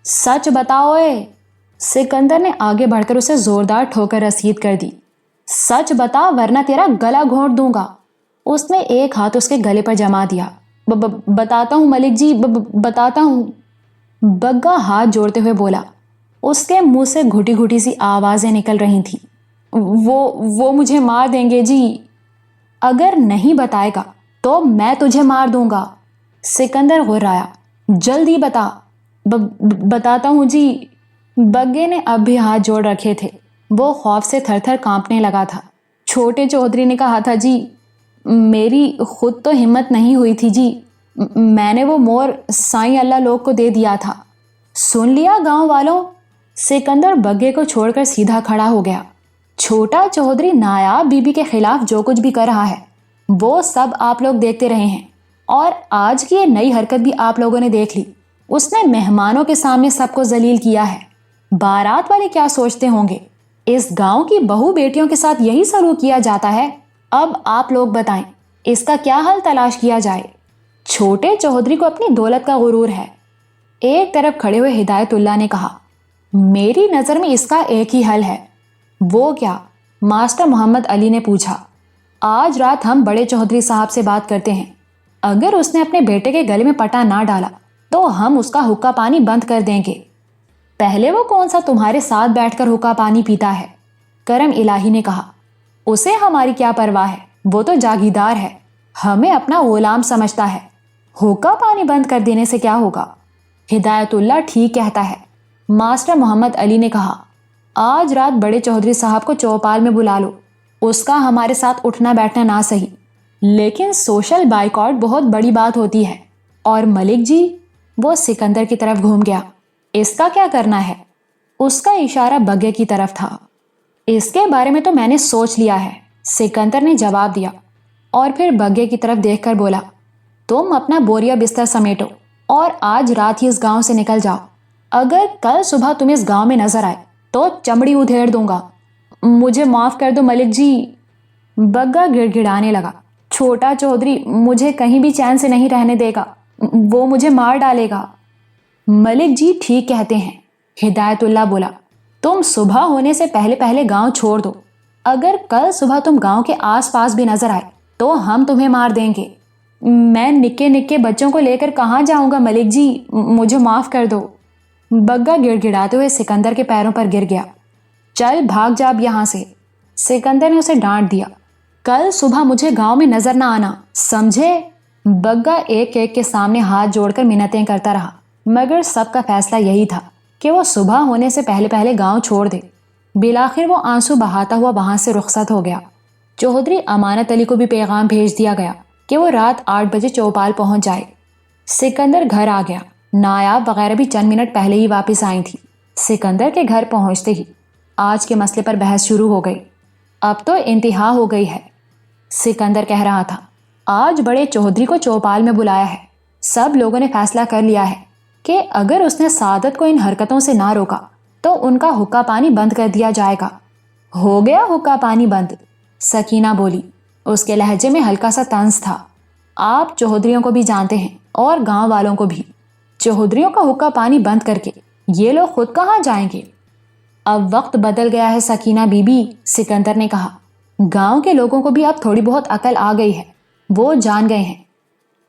سچ بتاؤ اے۔ سکندر نے آگے بڑھ کر اسے زوردار ٹھوکر رسید کر دی۔ سچ بتا ورنہ تیرا گلا گھونٹ دوں گا۔ اس نے ایک ہاتھ اس کے گلے پر جما دیا۔ بتاتا ہوں ملک جی، بتاتا ہوں، بگا ہاتھ جوڑتے ہوئے بولا۔ اس کے منہ سے گھٹی گھٹی سی آوازیں نکل رہی تھیں۔ وہ مجھے مار دیں گے جی۔ اگر نہیں بتائے گا تو میں تجھے مار دوں گا۔ سکندر غرایا۔ جلدی بتا۔ بتاتا ہوں جی۔ بگے نے اب بھی ہاتھ جوڑ رکھے تھے، وہ خوف سے تھر تھر کانپنے لگا تھا۔ چھوٹے چودھری نے کہا تھا جی، میری خود تو ہمت نہیں ہوئی تھی جی، میں نے وہ مور سائیں اللہ لوگ کو دے دیا تھا۔ سن لیا گاؤں والوں؟ سکندر بگے کو چھوڑ کر سیدھا کھڑا ہو گیا۔ چھوٹا چودھری نایاب بی بی کے خلاف جو کچھ بھی کر رہا ہے وہ سب آپ لوگ دیکھتے رہے ہیں، اور آج کی یہ نئی حرکت بھی آپ لوگوں نے دیکھ لی۔ اس نے مہمانوں کے سامنے سب کو ذلیل کیا ہے۔ بارات والے کیا سوچتے ہوں گے؟ اس گاؤں کی بہو بیٹیوں کے ساتھ یہی سلوک کیا جاتا ہے؟ اب آپ لوگ بتائیں اس کا کیا حل تلاش کیا جائے؟ چھوٹے چودھری کو اپنی دولت کا غرور ہے۔ ایک طرف کھڑے ہوئے ہدایت اللہ نے کہا، میری نظر میں اس کا ایک ہی حل ہے۔ وہ کیا؟ ماسٹر محمد علی نے پوچھا۔ آج رات ہم بڑے چودھری صاحب سے بات کرتے ہیں، اگر اس نے اپنے بیٹے کے گلے میں پٹا نہ ڈالا تو ہم اس کا حقہ پانی بند کر دیں گے۔ پہلے وہ کون سا تمہارے ساتھ بیٹھ کر حقہ پانی پیتا ہے؟ کرم الہی نے کہا۔ اسے ہماری کیا پرواہ ہے، وہ تو جاگیردار ہے، ہمیں اپنا غلام سمجھتا ہے، حقہ پانی بند کر دینے سے کیا ہوگا؟ ہدایت اللہ ٹھیک کہتا ہے۔ ماسٹر محمد علی نے کہا، آج رات بڑے چودھری صاحب کو چوپال میں بلا لو، اس کا ہمارے ساتھ اٹھنا بیٹھنا نہ صحیح، لیکن سوشل بائیکاٹ بہت بڑی بات ہوتی ہے۔ اور ملک جی، وہ سکندر کی طرف گھوم گیا، اس کا کیا کرنا ہے؟ اس کا اشارہ بگے کی طرف تھا۔ اس کے بارے میں تو میں نے سوچ لیا ہے، سکندر نے جواب دیا، اور پھر بگے کی طرف دیکھ کر بولا، تم اپنا بوریا بستر سمیٹو اور آج رات ہی اس گاؤں سے نکل جاؤ۔ اگر کل صبح تم اس گاؤں میں نظر آئے تو چمڑی ادھیڑ دوں گا۔ مجھے معاف کر دو ملک جی۔ بگا گڑ گڑانے لگا۔ چھوٹا چودھری مجھے کہیں بھی چین سے نہیں رہنے دے گا، وہ مجھے مار ڈالے گا۔ ملک جی ٹھیک کہتے ہیں، ہدایت اللہ بولا، تم صبح ہونے سے پہلے پہلے گاؤں چھوڑ دو، اگر کل صبح تم گاؤں کے آس پاس بھی نظر آئے تو ہم تمہیں مار دیں گے۔ میں نکے نکے بچوں کو لے کر کہاں جاؤں گا ملک جی، مجھے معاف کر دو۔ بگا گڑ گڑاتے ہوئے سکندر کے پیروں پر گر گیا۔ چل بھاگ جا اب یہاں سے، سکندر نے اسے ڈانٹ دیا۔ کل صبح مجھے گاؤں میں نظر نہ آنا، سمجھے؟ بگا ایک ایک کے سامنے ہاتھ جوڑ کر منتیں کرتا رہا، مگر سب کا فیصلہ یہی تھا کہ وہ صبح ہونے سے پہلے پہلے گاؤں چھوڑ دے۔ بالآخر وہ آنسو بہاتا ہوا وہاں سے رخصت ہو گیا۔ چودھری امانت علی کو بھی پیغام بھیج دیا گیا کہ وہ رات 8 بجے چوپال پہنچ جائے۔ سکندر گھر آ گیا۔ نایاب وغیرہ بھی چند منٹ پہلے ہی واپس آئی تھی۔ سکندر کے گھر پہنچتے ہی آج کے مسئلے پر بحث شروع ہو گئی۔ اب تو انتہا ہو گئی ہے، سکندر کہہ رہا تھا۔ آج بڑے چودھری کو چوپال میں بلایا ہے، سب لوگوں نے فیصلہ کر لیا ہے کہ اگر اس نے سعادت کو ان حرکتوں سے نہ روکا تو ان کا حقہ پانی بند کر دیا جائے گا۔ ہو گیا حقہ پانی بند، سکینہ بولی۔ اس کے لہجے میں ہلکا سا طنز تھا۔ آپ چودھریوں کو بھی جانتے ہیں اور گاؤں والوں کو بھی، چودھریوں کا حقہ پانی بند کر کے یہ لوگ خود کہاں جائیں گے؟ اب وقت بدل گیا ہے سکینہ بی بی، سکندر نے کہا۔ گاؤں کے لوگوں کو بھی اب تھوڑی بہت عقل آ گئی ہے. وہ جان گئے ہیں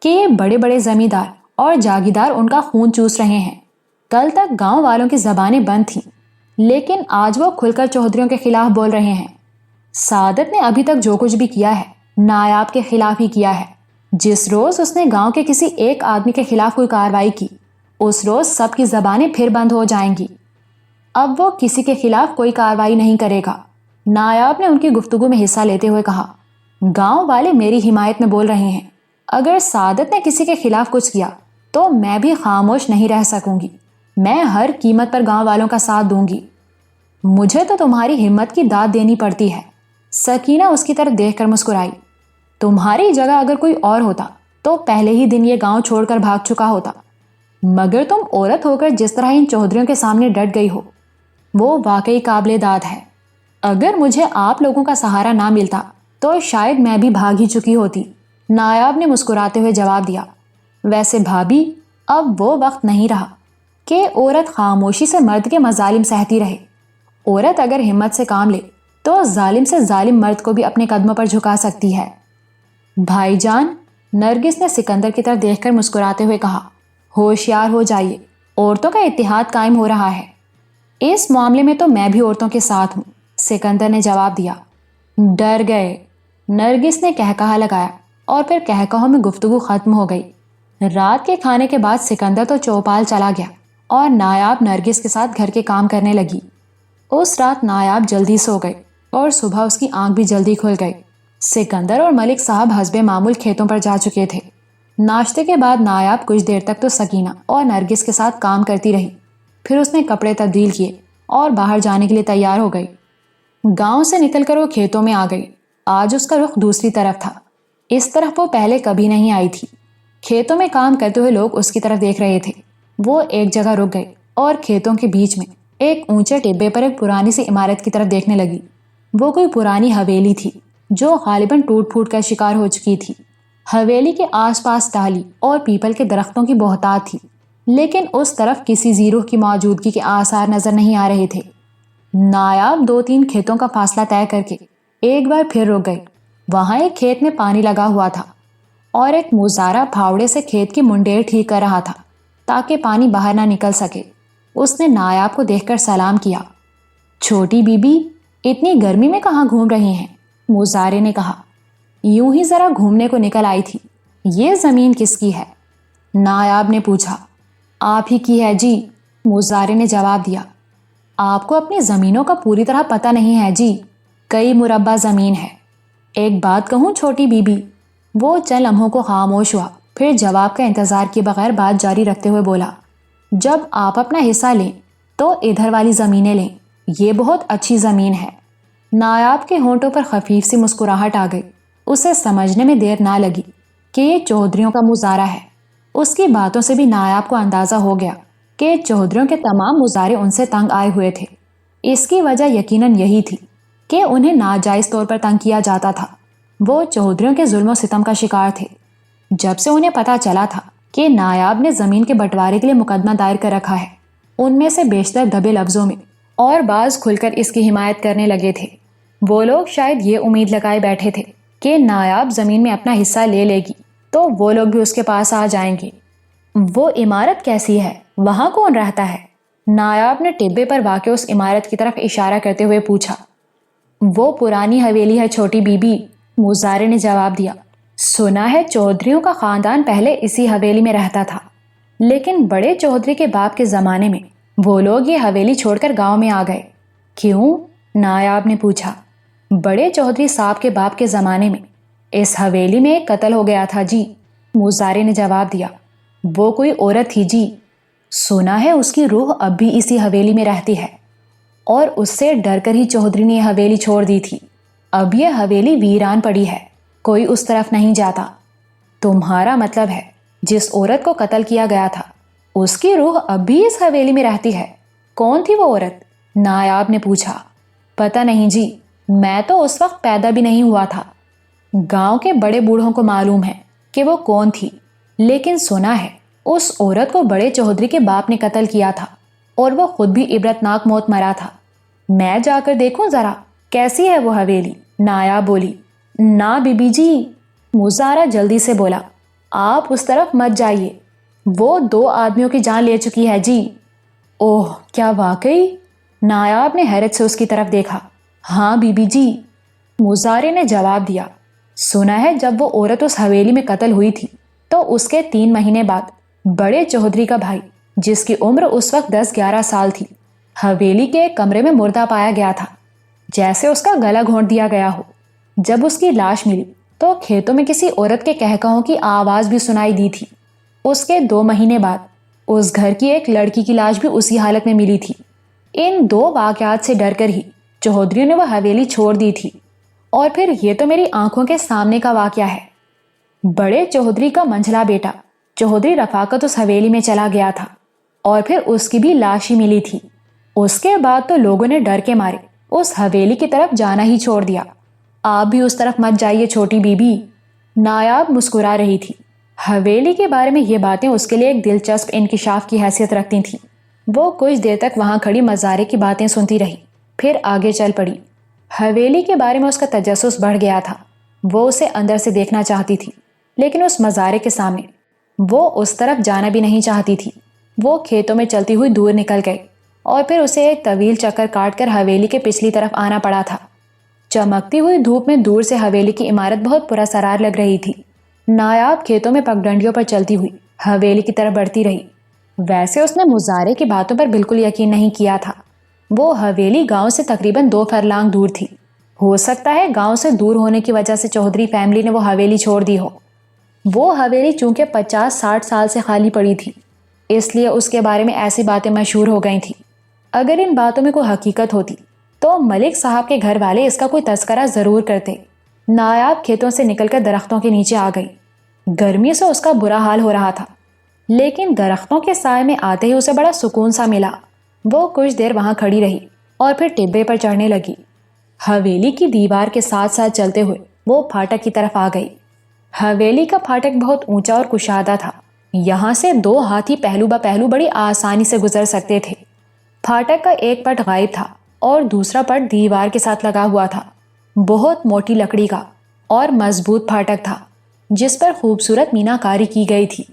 کہ یہ بڑے بڑے زمیندار اور جاگیردار ان کا خون چوس رہے ہیں. کل تک گاؤں والوں کی زبانیں بند تھیں، لیکن آج وہ کھل کر چودھریوں کے خلاف بول رہے ہیں. سعادت نے ابھی تک جو کچھ بھی کیا ہے نایاب کے خلاف ہی کیا ہے. جس روز اس نے گاؤں کے کسی ایک آدمی کے خلاف کوئی کارروائی کی، اس روز سب کی زبانیں پھر بند ہو جائیں گی. اب وہ کسی کے خلاف کوئی کارروائی نہیں کرے گا. نایاب نے ان کی گفتگو میں حصہ لیتے ہوئے کہا، گاؤں والے میری حمایت میں بول رہے ہیں. اگر سعادت نے کسی کے خلاف کچھ کیا تو میں بھی خاموش نہیں رہ سکوں گی. میں ہر قیمت پر گاؤں والوں کا ساتھ دوں گی. مجھے تو تمہاری ہمت کی داد دینی پڑتی ہے. سکینہ اس کی طرف دیکھ کر مسکرائی. تمہاری جگہ اگر کوئی اور ہوتا تو پہلے ہی دن یہ گاؤں چھوڑ کر بھاگ چکا ہوتا. مگر تم عورت ہو کر جس طرح ان چودھریوں کے سامنے ڈٹ گئی ہو وہ واقعی قابل داد ہے. اگر مجھے آپ لوگوں کا سہارا نہ ملتا تو شاید میں بھی بھاگ ہی چکی ہوتی. نایاب نے مسکراتے ہوئے جواب دیا. ویسے بھابھی، اب وہ وقت نہیں رہا کہ عورت خاموشی سے مرد کے مظالم سہتی رہے. عورت اگر ہمت سے کام لے تو ظالم سے ظالم مرد کو بھی اپنے قدموں پر جھکا سکتی ہے. بھائی جان، نرگس نے سکندر کی طرف دیکھ کر مسکراتے ہوئے کہا، ہوشیار ہو جائیے، عورتوں کا اتحاد قائم ہو رہا ہے. اس معاملے میں تو میں بھی عورتوں کے ساتھ ہوں، سکندر نے جواب دیا. ڈر گئے، نرگس نے کہکہا لگایا اور پھر کہکہوں میں گفتگو ختم ہو گئی. رات کے کھانے کے بعد سکندر تو چوپال چلا گیا اور نایاب نرگس کے ساتھ گھر کے کام کرنے لگی. اس رات نایاب جلدی سو گئے اور صبح اس کی آنکھ بھی جلدی کھل گئی. سکندر اور ملک صاحب حسب معمول کھیتوں پر جا چکے تھے. ناشتے کے بعد نایاب کچھ دیر تک تو سکینہ اور نرگس کے ساتھ کام کرتی رہی. پھر اس نے کپڑے تبدیل کیے اور باہر جانے کے لیے تیار ہو گئی. گاؤں سے نکل کر وہ کھیتوں میں آ گئی. آج اس کا رخ دوسری طرف تھا. اس طرف وہ پہلے کبھی نہیں آئی تھی. کھیتوں میں کام کرتے ہوئے لوگ اس کی طرف دیکھ رہے تھے. وہ ایک جگہ رک گئے اور کھیتوں کے بیچ میں ایک اونچے ٹیبے پر ایک پرانی سی عمارت کی طرف دیکھنے لگی. وہ کوئی پرانی حویلی تھی جو غالباً ٹوٹ پھوٹ کر شکار ہو چکی تھی. حویلی کے آس پاس ٹاہلی اور پیپل کے درختوں کی بہتات تھی، لیکن اس طرف کسی زیرو کی موجودگی کے آثار نظر نہیں آ رہے تھے. نایاب 2-3 کھیتوں کا فاصلہ طے کر کے ایک بار پھر رک گئی. وہاں ایک کھیت میں پانی لگا ہوا تھا اور ایک مزارہ پھاوڑے سے کھیت کی منڈیر ٹھیک کر رہا تھا تاکہ پانی باہر نہ نکل سکے. اس نے نایاب کو دیکھ کر سلام کیا. چھوٹی بی بی، اتنی گرمی میں کہاں گھوم رہی ہیں؟ مزارے نے کہا. یوں ہی ذرا گھومنے کو نکل آئی تھی. یہ زمین کس کی ہے؟ نایاب نے پوچھا. آپ ہی کی ہے جی، مزارے نے جواب دیا. آپ کو اپنی زمینوں کا پوری طرح پتہ نہیں ہے جی. کئی مربع زمین ہے. ایک بات کہوں چھوٹی بی بی؟ وہ چند لمحوں کو خاموش ہوا، پھر جواب کا انتظار کیے بغیر بات جاری رکھتے ہوئے بولا. جب آپ اپنا حصہ لیں تو ادھر والی زمینیں لیں. یہ بہت اچھی زمین ہے. نایاب کے ہونٹوں پر خفیف سی مسکراہٹ آ گئی. اسے سمجھنے میں دیر نہ لگی کہ یہ چودھریوں کا مظاہرہ ہے. اس کی باتوں سے بھی نایاب کو اندازہ ہو گیا کہ چودھریوں کے تمام مظاہرے ان سے تنگ آئے ہوئے تھے. اس کی وجہ یقیناً یہی تھی کہ انہیں ناجائز طور پر تنگ کیا جاتا تھا. وہ چودھریوں کے ظلم و ستم کا شکار تھے. جب سے انہیں پتہ چلا تھا کہ نایاب نے زمین کے بٹوارے کے لیے مقدمہ دائر کر رکھا ہے، ان میں سے بیشتر دبے لفظوں میں اور بعض کھل کر اس کی حمایت کرنے لگے تھے. وہ لوگ شاید یہ امید لگائے بیٹھے تھے کہ نایاب زمین میں اپنا حصہ لے لے گی تو وہ لوگ بھی اس کے پاس آ جائیں گے. وہ عمارت کیسی ہے؟ وہاں کون رہتا ہے؟ نایاب نے ٹبے پر واقع اس عمارت کی طرف اشارہ کرتے ہوئے پوچھا. وہ پرانی حویلی ہے چھوٹی بی بی، مزارے نے جواب دیا. سنا ہے چودھریوں کا خاندان پہلے اسی حویلی میں رہتا تھا، لیکن بڑے چودھری کے باپ کے زمانے میں وہ لوگ یہ حویلی چھوڑ کر گاؤں میں آ گئے. کیوں؟ نایاب نے پوچھا. بڑے چودھری صاحب کے باپ کے زمانے میں اس حویلی میں ایک قتل ہو گیا تھا جی، مزارے نے جواب دیا. وہ کوئی عورت تھی جی. سنا ہے اس کی روح اب بھی اسی حویلی میں رہتی ہے اور اس سے ڈر کر ہی چودھری نے یہ حویلی چھوڑ دی تھی. اب یہ حویلی ویران پڑی ہے، کوئی اس طرف نہیں جاتا. تمہارا مطلب ہے جس عورت کو قتل کیا گیا تھا اس کی روح اب بھی اس حویلی میں رہتی ہے؟ کون تھی وہ عورت؟ نایاب نے پوچھا. پتہ نہیں جی، میں تو اس وقت پیدا بھی نہیں ہوا تھا. گاؤں کے بڑے بوڑھوں کو معلوم ہے کہ وہ کون تھی، لیکن سنا ہے اس عورت کو بڑے چودھری کے باپ نے قتل کیا تھا اور وہ خود بھی عبرتناک موت مرا تھا. میں جا کر دیکھوں ذرا کیسی ہے وہ حویلی؟ نایاب بولی۔ نا بی جی، مزارہ جلدی سے بولا، آپ اس طرف مت جائیے، وہ 2 آدمیوں کی جان لے چکی ہے جی۔ اوہ، کیا واقعی؟ نایاب نے حیرت سے اس کی طرف دیکھا۔ ہاں بی جی، مزارے نے جواب دیا۔ سنا ہے جب وہ عورت اس حویلی میں قتل ہوئی تھی تو اس کے 3 مہینے بعد بڑے چودھری کا بھائی، جس کی عمر اس وقت 10-11 سال تھی، حویلی کے ایک کمرے میں مردہ پایا گیا تھا، جیسے اس کا گلا گھونٹ دیا گیا ہو۔ جب اس کی لاش ملی تو کھیتوں میں کسی عورت کے کہکہوں کی آواز بھی سنائی دی تھی۔ اس کے 2 مہینے بعد اس گھر کی ایک لڑکی کی لاش بھی اسی حالت میں ملی تھی۔ ان 2 واقعات سے ڈر کر ہی چودھریوں نے وہ حویلی چھوڑ دی تھی۔ اور پھر یہ تو میری آنکھوں کے سامنے کا واقعہ ہے۔ بڑے چودھری کا منجھلا بیٹا چودھری رفاقت اس حویلی میں چلا گیا تھا اور پھر اس کی بھی لاش ہی ملی تھی۔ اس کے بعد تو لوگوں نے ڈر کے مارے اس حویلی کی طرف جانا ہی چھوڑ دیا۔ آپ بھی اس طرف مت جائیے چھوٹی بی بی۔ نایاب مسکرا رہی تھی۔ حویلی کے بارے میں یہ باتیں اس کے لیے ایک دلچسپ انکشاف کی حیثیت رکھتی تھیں۔ وہ کچھ دیر تک وہاں کھڑی مزارے کی باتیں سنتی رہی، پھر آگے چل پڑی۔ حویلی کے بارے میں اس کا تجسس بڑھ گیا تھا۔ وہ اسے اندر سے دیکھنا چاہتی تھی، لیکن اس مزارے کے سامنے وہ اس طرف جانا بھی نہیں چاہتی تھی۔ وہ کھیتوں میں چلتی ہوئی دور نکل گئی اور پھر اسے ایک طویل چکر کاٹ کر حویلی کے پچھلی طرف آنا پڑا تھا۔ چمکتی ہوئی دھوپ میں دور سے حویلی کی عمارت بہت پراسرار لگ رہی تھی۔ نایاب کھیتوں میں پگڈنڈیوں پر چلتی ہوئی حویلی کی طرف بڑھتی رہی۔ ویسے اس نے مزارے کی باتوں پر بالکل یقین نہیں کیا تھا۔ وہ حویلی گاؤں سے تقریباً 2 فرلانگ دور تھی۔ ہو سکتا ہے گاؤں سے دور ہونے کی وجہ سے چودھری فیملی نے وہ حویلی چھوڑ دی ہو۔ وہ حویلی چونکہ 50-60 سال سے خالی پڑی تھی، اس لیے اس کے بارے میں ایسی باتیں مشہور ہو گئی تھیں۔ اگر ان باتوں میں کوئی حقیقت ہوتی تو ملک صاحب کے گھر والے اس کا کوئی تذکرہ ضرور کرتے۔ نایاب کھیتوں سے نکل کر درختوں کے نیچے آ گئی۔ گرمی سے اس کا برا حال ہو رہا تھا، لیکن درختوں کے سائے میں آتے ہی اسے بڑا سکون سا ملا۔ وہ کچھ دیر وہاں کھڑی رہی اور پھر ٹبے پر چڑھنے لگی۔ حویلی کی دیوار کے ساتھ ساتھ چلتے ہوئے وہ پھاٹک کی طرف آ گئی۔ حویلی کا پھاٹک بہت اونچا اور کشادہ تھا۔ یہاں سے 2 ہاتھی پہلو بہ پہلو بڑی آسانی سے گزر سکتے تھے۔ پھاٹک کا ایک پٹ غائب تھا اور دوسرا پٹ دیوار کے ساتھ لگا ہوا تھا۔ بہت موٹی لکڑی کا اور مضبوط پھاٹک تھا، جس پر خوبصورت میناکاری کی گئی تھی۔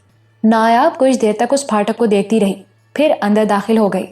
نایاب کچھ دیر تک اس پھاٹک کو دیکھتی رہی، پھر اندر داخل ہو گئی۔